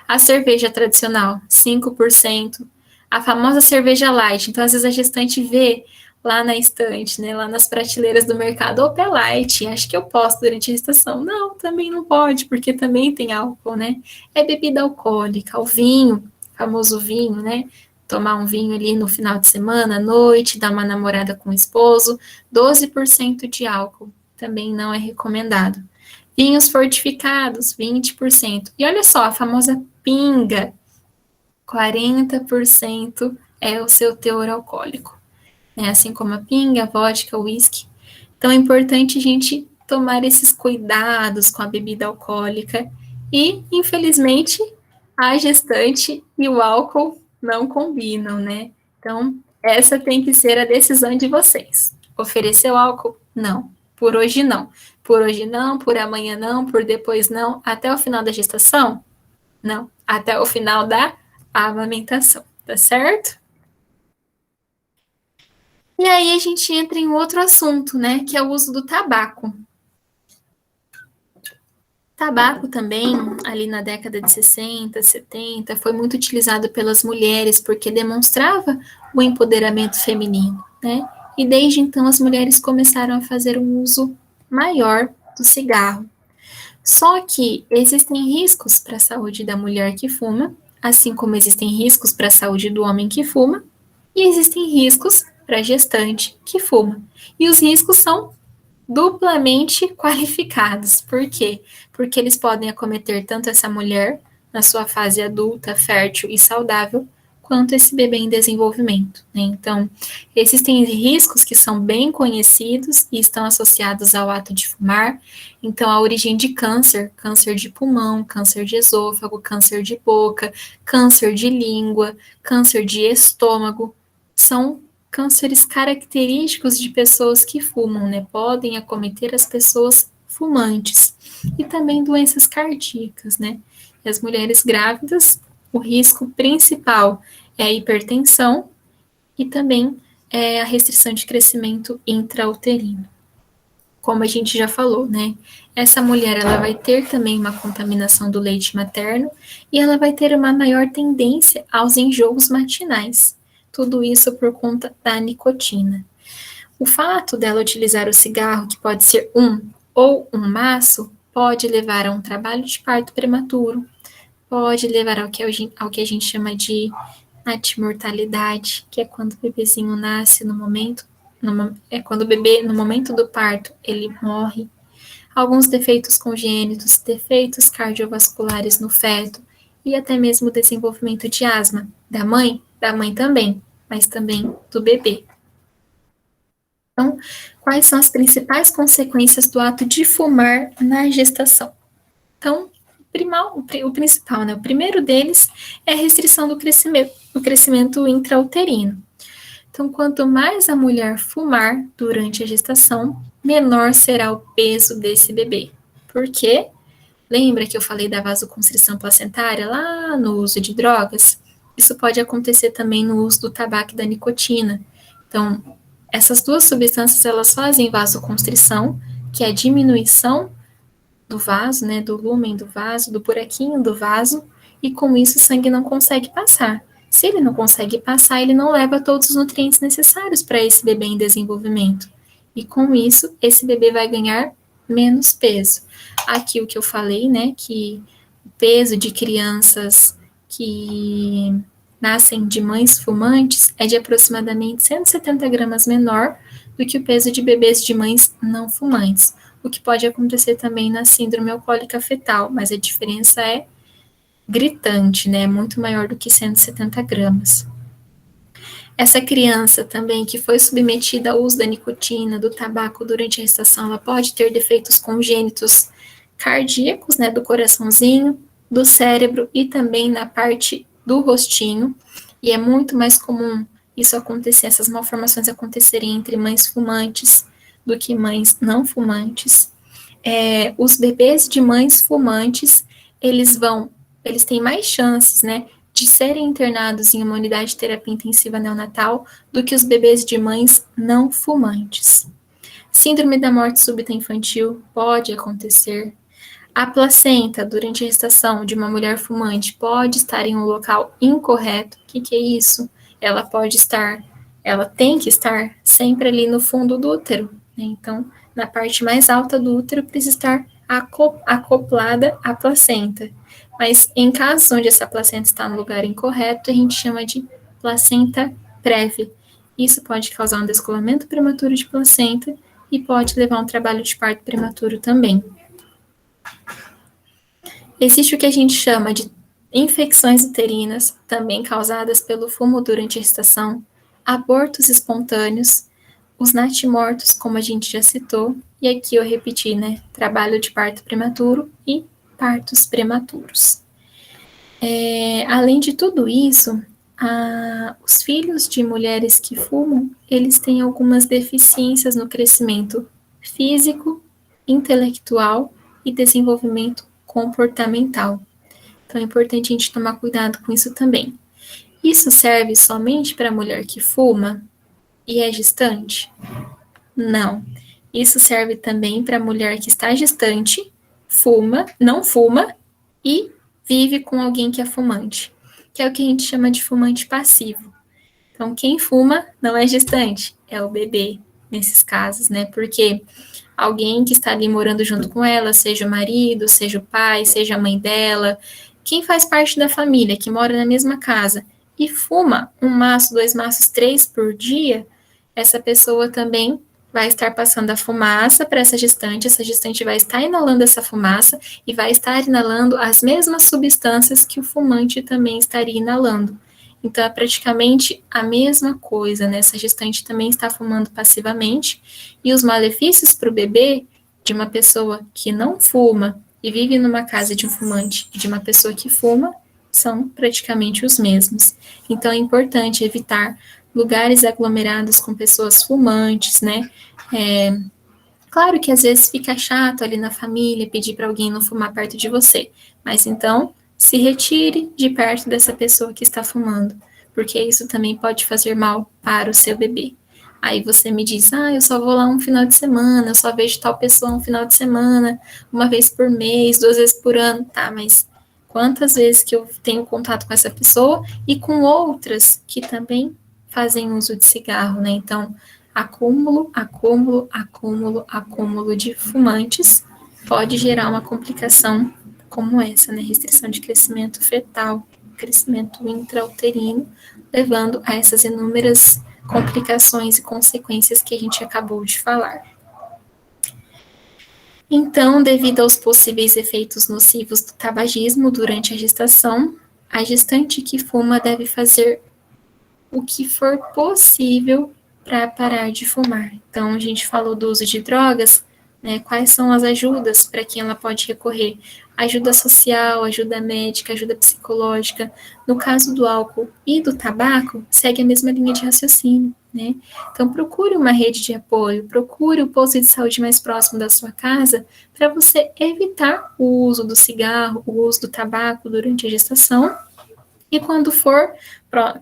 A cerveja tradicional, 5%. A famosa cerveja light. Então, às vezes a gestante vê lá na estante, né, lá nas prateleiras do mercado, opa, é light, acho que eu posso durante a gestação. Não, também não pode, porque também tem álcool, né? É bebida alcoólica, o vinho, famoso vinho, né? Tomar um vinho ali no final de semana, à noite, dar uma namorada com o esposo, 12% de álcool, também não é recomendado. Vinhos fortificados, 20%. E olha só, a famosa pinga, 40% é o seu teor alcoólico, né? Assim como a pinga, a vodka, o whisky. Então é importante a gente tomar esses cuidados com a bebida alcoólica e, infelizmente, a gestante e o álcool não combinam, né? Então, essa tem que ser a decisão de vocês. Ofereceu álcool? Não. Por hoje não. Por hoje não, por amanhã não, por depois não. Até o final da gestação? Não. Até o final da amamentação, tá certo? E aí a gente entra em outro assunto, né, que é o uso do tabaco. Tabaco também, ali na década de 60, 70, foi muito utilizado pelas mulheres porque demonstrava o empoderamento feminino, né? E desde então as mulheres começaram a fazer um uso maior do cigarro. Só que existem riscos para a saúde da mulher que fuma, assim como existem riscos para a saúde do homem que fuma, e existem riscos para a gestante que fuma. E os riscos são duplamente qualificados. Por quê? Porque eles podem acometer tanto essa mulher na sua fase adulta, fértil e saudável, quanto esse bebê em desenvolvimento, né? Então, existem riscos que são bem conhecidos e estão associados ao ato de fumar. Então, a origem de câncer, câncer de pulmão, câncer de esôfago, câncer de boca, câncer de língua, câncer de estômago, são cânceres característicos de pessoas que fumam, né? Podem acometer as pessoas fumantes. E também doenças cardíacas, né? E as mulheres grávidas, o risco principal é a hipertensão e também a restrição de crescimento intrauterino. Como a gente já falou, né? Essa mulher, ela vai ter também uma contaminação do leite materno e ela vai ter uma maior tendência aos enjoos matinais. Tudo isso por conta da nicotina. O fato dela utilizar o cigarro, que pode ser um ou um maço, pode levar a um trabalho de parto prematuro, pode levar ao que a gente chama de natimortalidade, que é quando o bebezinho nasce quando o bebê, no momento do parto, ele morre. Alguns defeitos congênitos, defeitos cardiovasculares no feto e até mesmo o desenvolvimento de asma da mãe também, mas também do bebê. Então, quais são as principais consequências do ato de fumar na gestação? Então, o principal, né? O primeiro deles é a restrição do crescimento intrauterino. Então, quanto mais a mulher fumar durante a gestação, menor será o peso desse bebê. Por quê? Lembra que eu falei da vasoconstrição placentária lá no uso de drogas? Isso pode acontecer também no uso do tabaco e da nicotina. Então, essas duas substâncias, elas fazem vasoconstrição, que é a diminuição do vaso, né, do lumen do vaso, do buraquinho do vaso, e com isso o sangue não consegue passar. Se ele não consegue passar, ele não leva todos os nutrientes necessários para esse bebê em desenvolvimento. E com isso, esse bebê vai ganhar menos peso. Aqui o que eu falei, né, que o peso de crianças que nascem de mães fumantes é de aproximadamente 170 gramas menor do que o peso de bebês de mães não fumantes, o que pode acontecer também na síndrome alcoólica fetal, mas a diferença é gritante, né, muito maior do que 170 gramas. Essa criança também que foi submetida ao uso da nicotina, do tabaco durante a gestação, ela pode ter defeitos congênitos cardíacos, né, do coraçãozinho, do cérebro e também na parte do rostinho, e é muito mais comum isso acontecer, essas malformações acontecerem entre mães fumantes do que mães não fumantes. Os bebês de mães fumantes, eles têm mais chances, né, de serem internados em uma unidade de terapia intensiva neonatal do que os bebês de mães não fumantes. Síndrome da morte súbita infantil pode acontecer. A placenta, durante a gestação de uma mulher fumante, pode estar em um local incorreto. O que é isso? Ela tem que estar sempre ali no fundo do útero, né? Então, na parte mais alta do útero precisa estar acoplada à placenta. Mas em casos onde essa placenta está no lugar incorreto, a gente chama de placenta prévia. Isso pode causar um descolamento prematuro de placenta e pode levar a um trabalho de parto prematuro também. Existe o que a gente chama de infecções uterinas, também causadas pelo fumo durante a gestação, abortos espontâneos, os natimortos, como a gente já citou, E aqui eu repeti, né? Trabalho de parto prematuro e partos prematuros. Além de tudo isso, os filhos de mulheres que fumam, eles têm algumas deficiências no crescimento físico, intelectual e desenvolvimento comportamental. Então é importante a gente tomar cuidado com isso também. Isso serve somente para a mulher que fuma e é gestante? Não. Isso serve também para a mulher que está gestante, fuma, não fuma e vive com alguém que é fumante, que é o que a gente chama de fumante passivo. Então, quem fuma não é gestante, é o bebê, nesses casos, né? Porque alguém que está ali morando junto com ela, seja o marido, seja o pai, seja a mãe dela, quem faz parte da família, que mora na mesma casa, e fuma um maço, 2 maços, 3 por dia, essa pessoa também vai estar passando a fumaça para essa gestante vai estar inalando essa fumaça e vai estar inalando as mesmas substâncias que o fumante também estaria inalando. Então, é praticamente a mesma coisa, né? Essa gestante também está fumando passivamente, e os malefícios para o bebê de uma pessoa que não fuma e vive numa casa de um fumante e de uma pessoa que fuma são praticamente os mesmos. Então, é importante evitar lugares aglomerados com pessoas fumantes, né? Claro que às vezes fica chato ali na família pedir para alguém não fumar perto de você, mas então se retire de perto dessa pessoa que está fumando, porque isso também pode fazer mal para o seu bebê. Aí você me diz, eu só vou lá um final de semana, eu só vejo tal pessoa um final de semana, uma vez por mês, 2 vezes por ano, tá, mas quantas vezes que eu tenho contato com essa pessoa e com outras que também fazem uso de cigarro, né? Então, acúmulo de fumantes pode gerar uma complicação como essa, né? Restrição de crescimento fetal, crescimento intrauterino, levando a essas inúmeras complicações e consequências que a gente acabou de falar. Então, devido aos possíveis efeitos nocivos do tabagismo durante a gestação, a gestante que fuma deve fazer o que for possível para parar de fumar. Então, a gente falou do uso de drogas, né? Quais são as ajudas para quem ela pode recorrer? Ajuda social, ajuda médica, ajuda psicológica. No caso do álcool e do tabaco, segue a mesma linha de raciocínio, né? Então, procure uma rede de apoio, procure o posto de saúde mais próximo da sua casa para você evitar o uso do cigarro, o uso do tabaco durante a gestação. E quando for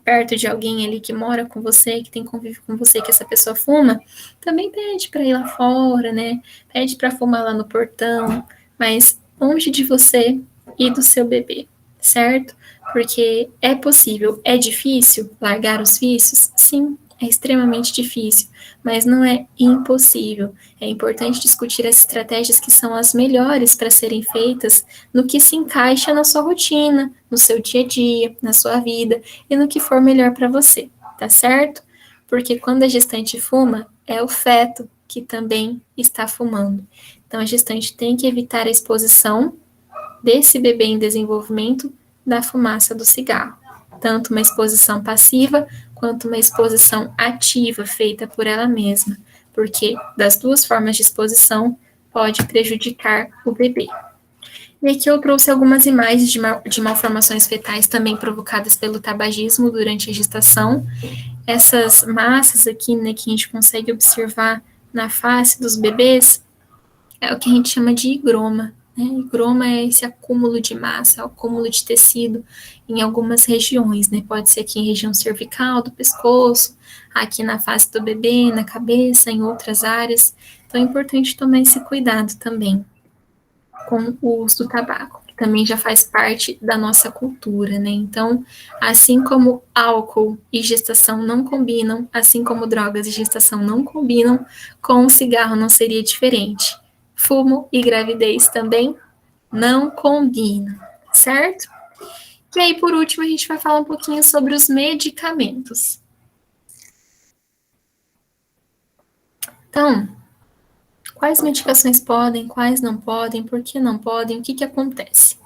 perto de alguém ali que mora com você, que tem convívio com você, que essa pessoa fuma, também pede para ir lá fora, né? Pede para fumar lá no portão, mas longe de você e do seu bebê, certo? Porque é possível, é difícil largar os vícios? Sim, é extremamente difícil, mas não é impossível. É importante discutir as estratégias que são as melhores para serem feitas no que se encaixa na sua rotina, no seu dia a dia, na sua vida e no que for melhor para você, tá certo? Porque quando a gestante fuma, é o feto que também está fumando. Então, a gestante tem que evitar a exposição desse bebê em desenvolvimento da fumaça do cigarro. Tanto uma exposição passiva quanto uma exposição ativa feita por ela mesma, porque das duas formas de exposição pode prejudicar o bebê. E aqui eu trouxe algumas imagens de malformações fetais também provocadas pelo tabagismo durante a gestação. Essas massas aqui, né, que a gente consegue observar na face dos bebês, é o que a gente chama de higroma. Higroma é esse acúmulo de massa, acúmulo de tecido em algumas regiões, né? Pode ser aqui em região cervical, do pescoço, aqui na face do bebê, na cabeça, em outras áreas. Então é importante tomar esse cuidado também com o uso do tabaco, que também já faz parte da nossa cultura, né? Então, assim como álcool e gestação não combinam, assim como drogas e gestação não combinam, com o cigarro não seria diferente. Fumo e gravidez também não combinam, certo? E aí, por último, a gente vai falar um pouquinho sobre os medicamentos. Então, quais medicações podem, quais não podem, por que não podem, o que acontece?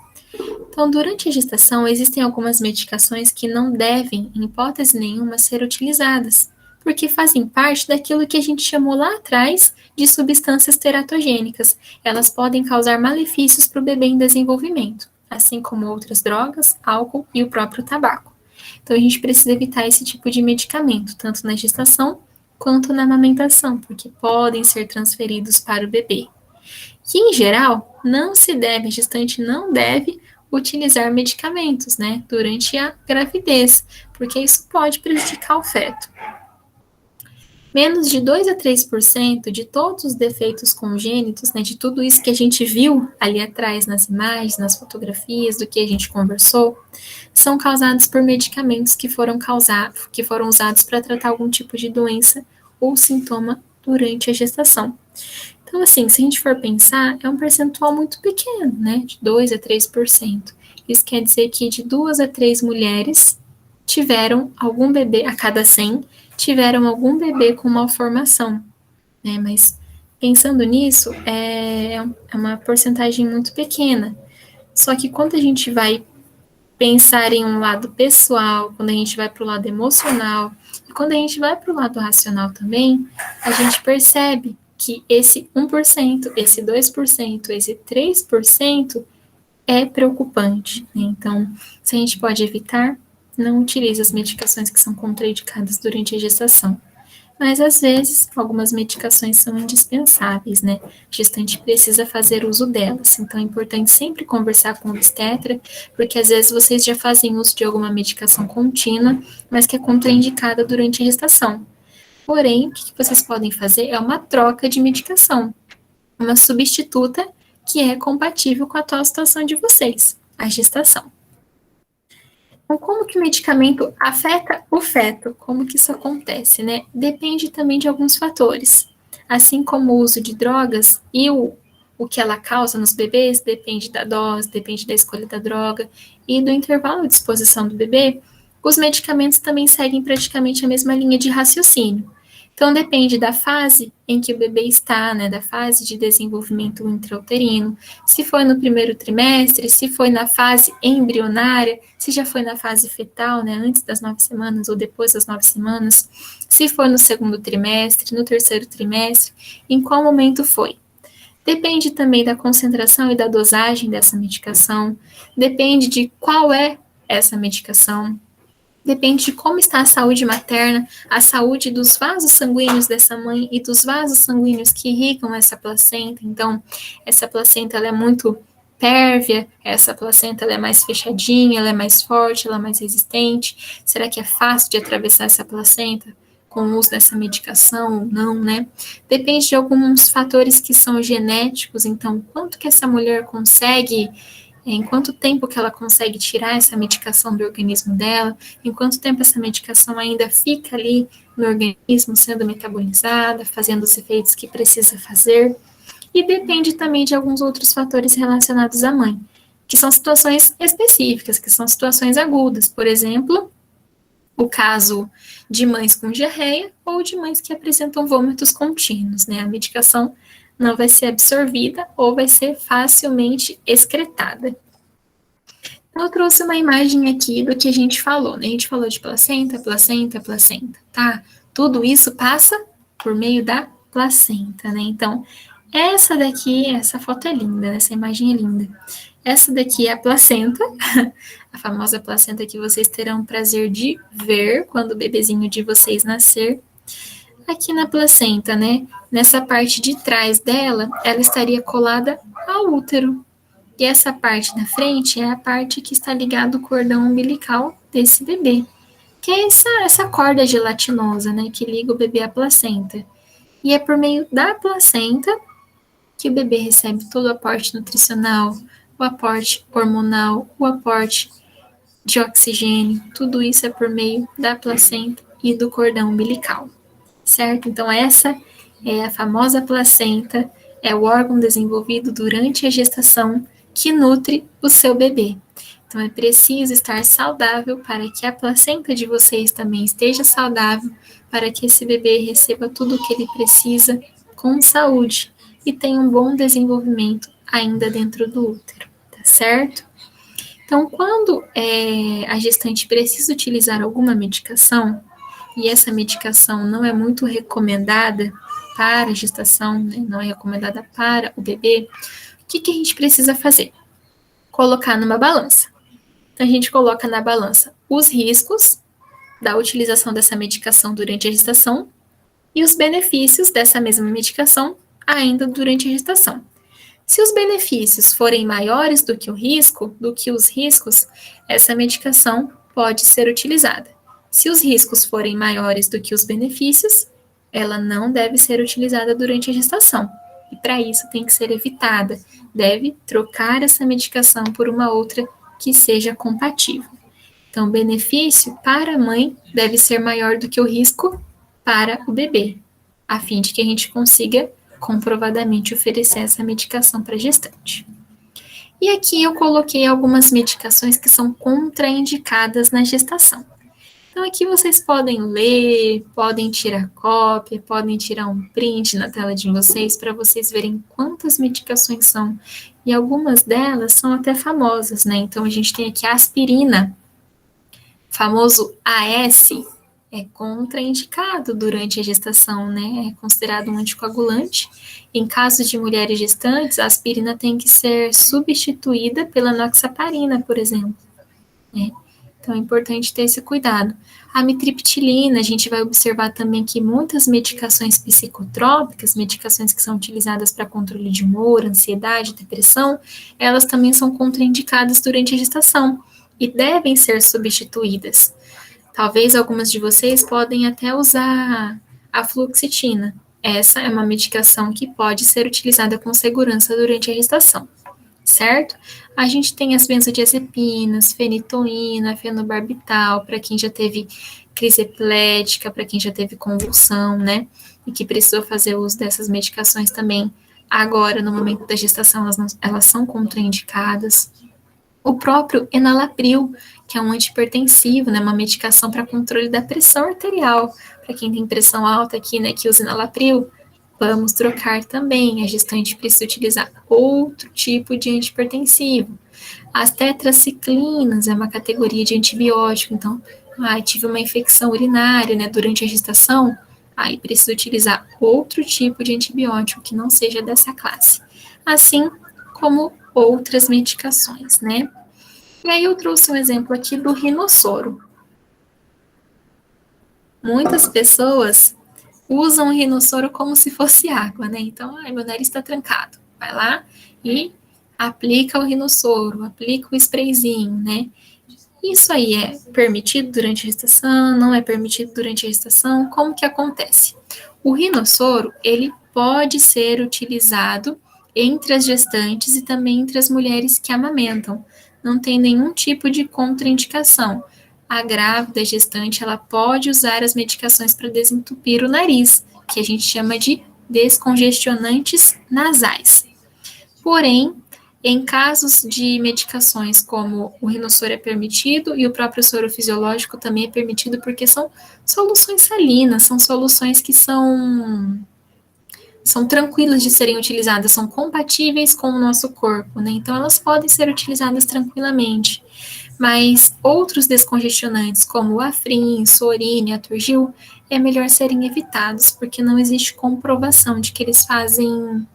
Então, durante a gestação, existem algumas medicações que não devem, em hipótese nenhuma, ser utilizadas, porque fazem parte daquilo que a gente chamou lá atrás de substâncias teratogênicas. Elas podem causar malefícios para o bebê em desenvolvimento, assim como outras drogas, álcool e o próprio tabaco. Então, a gente precisa evitar esse tipo de medicamento, tanto na gestação quanto na amamentação, porque podem ser transferidos para o bebê. E, em geral, a gestante não deve utilizar medicamentos, né, durante a gravidez, porque isso pode prejudicar o feto. Menos de 2 a 3% de todos os defeitos congênitos, né, de tudo isso que a gente viu ali atrás nas imagens, nas fotografias, do que a gente conversou, são causados por medicamentos que foram usados para tratar algum tipo de doença ou sintoma durante a gestação. Então, assim, se a gente for pensar, é um percentual muito pequeno, né, de 2 a 3%. Isso quer dizer que de 2 a 3 mulheres tiveram algum bebê, a cada 100, tiveram algum bebê com malformação, né? Mas pensando nisso, é uma porcentagem muito pequena. Só que quando a gente vai pensar em um lado pessoal, quando a gente vai para o lado emocional, e quando a gente vai para o lado racional também, a gente percebe que esse 1%, esse 2%, esse 3% é preocupante, né? Então, se a gente pode evitar, não utilize as medicações que são contraindicadas durante a gestação. Mas, às vezes, algumas medicações são indispensáveis, né? A gestante precisa fazer uso delas. Então, é importante sempre conversar com o obstetra, porque às vezes vocês já fazem uso de alguma medicação contínua, mas que é contraindicada durante a gestação. Porém, o que vocês podem fazer é uma troca de medicação, uma substituta que é compatível com a atual situação de vocês, a gestação. Então, como que o medicamento afeta o feto? Como que isso acontece, né? Depende também de alguns fatores. Assim como o uso de drogas e o que ela causa nos bebês, depende da dose, depende da escolha da droga e do intervalo de exposição do bebê, os medicamentos também seguem praticamente a mesma linha de raciocínio. Então, depende da fase em que o bebê está, né, da fase de desenvolvimento intrauterino, se foi no primeiro trimestre, se foi na fase embrionária, se já foi na fase fetal, né, antes das 9 semanas ou depois das 9 semanas, se foi no segundo trimestre, no terceiro trimestre, em qual momento foi. Depende também da concentração e da dosagem dessa medicação, depende de qual é essa medicação, depende de como está a saúde materna, a saúde dos vasos sanguíneos dessa mãe e dos vasos sanguíneos que irrigam essa placenta. Então, essa placenta ela é muito pérvia, essa placenta ela é mais fechadinha, ela é mais forte, ela é mais resistente. Será que é fácil de atravessar essa placenta com o uso dessa medicação ou não, né? Depende de alguns fatores que são genéticos. Então, quanto que essa mulher consegue, em quanto tempo que ela consegue tirar essa medicação do organismo dela, em quanto tempo essa medicação ainda fica ali no organismo sendo metabolizada, fazendo os efeitos que precisa fazer, e depende também de alguns outros fatores relacionados à mãe, que são situações específicas, que são situações agudas, por exemplo, o caso de mães com diarreia ou de mães que apresentam vômitos contínuos, né? A medicação não vai ser absorvida ou vai ser facilmente excretada. Então, eu trouxe uma imagem aqui do que a gente falou, né? A gente falou de placenta, placenta, placenta, tá? Tudo isso passa por meio da placenta, né? Então, essa daqui, essa foto é linda, né? Essa imagem é linda. Essa daqui é a placenta, a famosa placenta que vocês terão o prazer de ver quando o bebezinho de vocês nascer. Aqui na placenta, né? Nessa parte de trás dela, ela estaria colada ao útero. E essa parte da frente é a parte que está ligada ao cordão umbilical desse bebê, que é essa corda gelatinosa, né? Que liga o bebê à placenta. E é por meio da placenta que o bebê recebe todo o aporte nutricional, o aporte hormonal, o aporte de oxigênio, tudo isso é por meio da placenta e do cordão umbilical, certo? Então, essa é a famosa placenta, é o órgão desenvolvido durante a gestação que nutre o seu bebê. Então, é preciso estar saudável para que a placenta de vocês também esteja saudável, para que esse bebê receba tudo o que ele precisa com saúde e tenha um bom desenvolvimento ainda dentro do útero, tá certo? Então, quando a gestante precisa utilizar alguma medicação, e essa medicação não é muito recomendada para a gestação, né, não é recomendada para o bebê, o que a gente precisa fazer? Colocar numa balança. Então, a gente coloca na balança os riscos da utilização dessa medicação durante a gestação e os benefícios dessa mesma medicação ainda durante a gestação. Se os benefícios forem maiores do que os riscos, essa medicação pode ser utilizada. Se os riscos forem maiores do que os benefícios, ela não deve ser utilizada durante a gestação. E para isso tem que ser evitada. Deve trocar essa medicação por uma outra que seja compatível. Então, o benefício para a mãe deve ser maior do que o risco para o bebê, a fim de que a gente consiga comprovadamente oferecer essa medicação para a gestante. E aqui eu coloquei algumas medicações que são contraindicadas na gestação. Então, aqui vocês podem ler, podem tirar cópia, podem tirar um print na tela de vocês para vocês verem quantas medicações são. E algumas delas são até famosas, né? Então, a gente tem aqui a aspirina, famoso AS, é contraindicado durante a gestação, né? É considerado um anticoagulante. Em caso de mulheres gestantes, a aspirina tem que ser substituída pela noxaparina, por exemplo, né? Então, é importante ter esse cuidado. A amitriptilina, a gente vai observar também que muitas medicações psicotrópicas, medicações que são utilizadas para controle de humor, ansiedade, depressão, elas também são contraindicadas durante a gestação e devem ser substituídas. Talvez algumas de vocês podem até usar a fluoxetina. Essa é uma medicação que pode ser utilizada com segurança durante a gestação, certo? A gente tem as benzodiazepinas, fenitoína, fenobarbital, para quem já teve crise epilética, para quem já teve convulsão, né? E que precisou fazer uso dessas medicações também. Agora, no momento da gestação, elas são contraindicadas. O próprio enalapril, que é um antihipertensivo, né, uma medicação para controle da pressão arterial. Para quem tem pressão alta aqui, né, que usa enalapril, vamos trocar também. A gestante precisa utilizar outro tipo de antihipertensivo. As tetraciclinas é uma categoria de antibiótico. Então, tive uma infecção urinária, né, durante a gestação, aí precisa utilizar outro tipo de antibiótico que não seja dessa classe. Assim como outras medicações, né? E aí eu trouxe um exemplo aqui do rinossoro. Muitas pessoas usam o rinossoro como se fosse água, né? Então, meu nariz está trancado. Vai lá e aplica o rinossoro, aplica o sprayzinho, né? Isso aí é permitido durante a gestação? Não é permitido durante a gestação? Como que acontece? O rinossoro, ele pode ser utilizado entre as gestantes e também entre as mulheres que amamentam. Não tem nenhum tipo de contraindicação. A grávida gestante, ela pode usar as medicações para desentupir o nariz, que a gente chama de descongestionantes nasais. Porém, em casos de medicações como o rinossoro é permitido e o próprio soro fisiológico também é permitido porque são soluções salinas, são soluções que são tranquilas de serem utilizadas, são compatíveis com o nosso corpo, né? Então, elas podem ser utilizadas tranquilamente. Mas outros descongestionantes, como o Afrin, Sorine, Aturgil, é melhor serem evitados, porque não existe comprovação de que eles fazem,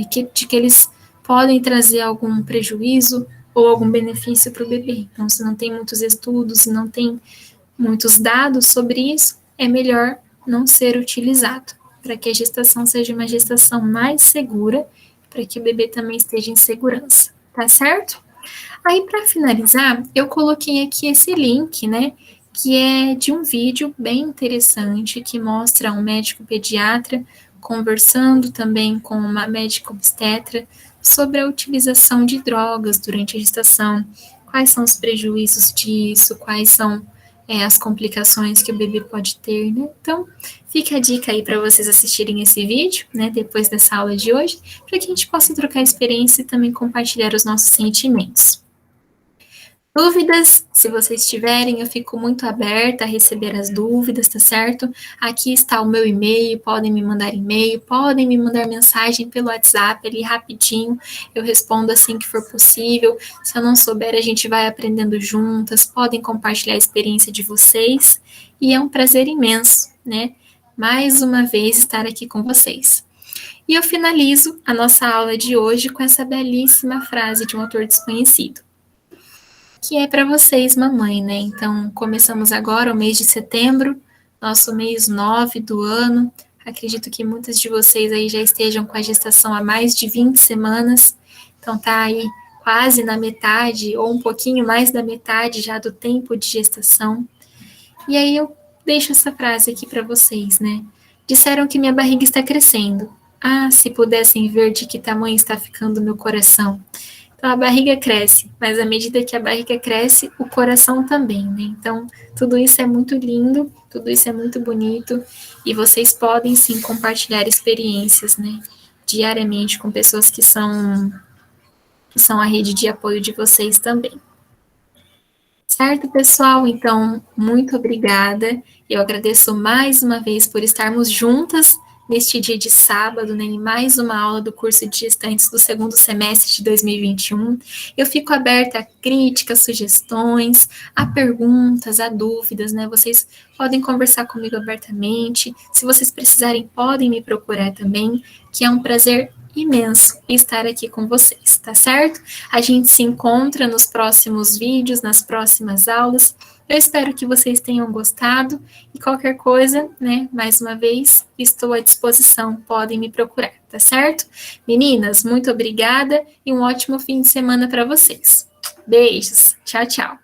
de que eles podem trazer algum prejuízo ou algum benefício para o bebê. Então, se não tem muitos estudos, se não tem muitos dados sobre isso, é melhor não ser utilizado, para que a gestação seja uma gestação mais segura, para que o bebê também esteja em segurança, tá certo? Aí, para finalizar, eu coloquei aqui esse link, né, que é de um vídeo bem interessante, que mostra um médico pediatra conversando também com uma médica obstetra sobre a utilização de drogas durante a gestação, quais são os prejuízos disso, quais são as complicações que o bebê pode ter, né? Então, fica a dica aí para vocês assistirem esse vídeo, né, depois dessa aula de hoje, para que a gente possa trocar experiência e também compartilhar os nossos sentimentos. Dúvidas, se vocês tiverem, eu fico muito aberta a receber as dúvidas, tá certo? Aqui está o meu e-mail, podem me mandar e-mail, podem me mandar mensagem pelo WhatsApp ali rapidinho, eu respondo assim que for possível. Se eu não souber, a gente vai aprendendo juntas, podem compartilhar a experiência de vocês. e é um prazer imenso, né, mais uma vez estar aqui com vocês. E eu finalizo a nossa aula de hoje com essa belíssima frase de um autor desconhecido, que é para vocês, mamãe, né? Então, começamos agora o mês de setembro, nosso mês 9 do ano. Acredito que muitas de vocês aí já estejam com a gestação há mais de 20 semanas, então tá aí quase na metade, ou um pouquinho mais da metade já do tempo de gestação. E aí eu deixo essa frase aqui para vocês, né? Disseram que minha barriga está crescendo. Ah, se pudessem ver de que tamanho está ficando meu coração. Então a barriga cresce, mas à medida que a barriga cresce, o coração também, né? Então tudo isso é muito lindo, tudo isso é muito bonito e vocês podem sim compartilhar experiências, né? Diariamente com pessoas que são a rede de apoio de vocês também. Certo, pessoal? Então, muito obrigada. Eu agradeço mais uma vez por estarmos juntas neste dia de sábado, né, em mais uma aula do curso de gestantes do segundo semestre de 2021. Eu fico aberta a críticas, sugestões, a perguntas, a dúvidas, né? Vocês podem conversar comigo abertamente. Se vocês precisarem, podem me procurar também, que é um prazer imenso estar aqui com vocês, tá certo? A gente se encontra nos próximos vídeos, nas próximas aulas. Eu espero que vocês tenham gostado e qualquer coisa, né, mais uma vez, estou à disposição, podem me procurar, tá certo? Meninas, muito obrigada e um ótimo fim de semana para vocês. Beijos, tchau, tchau.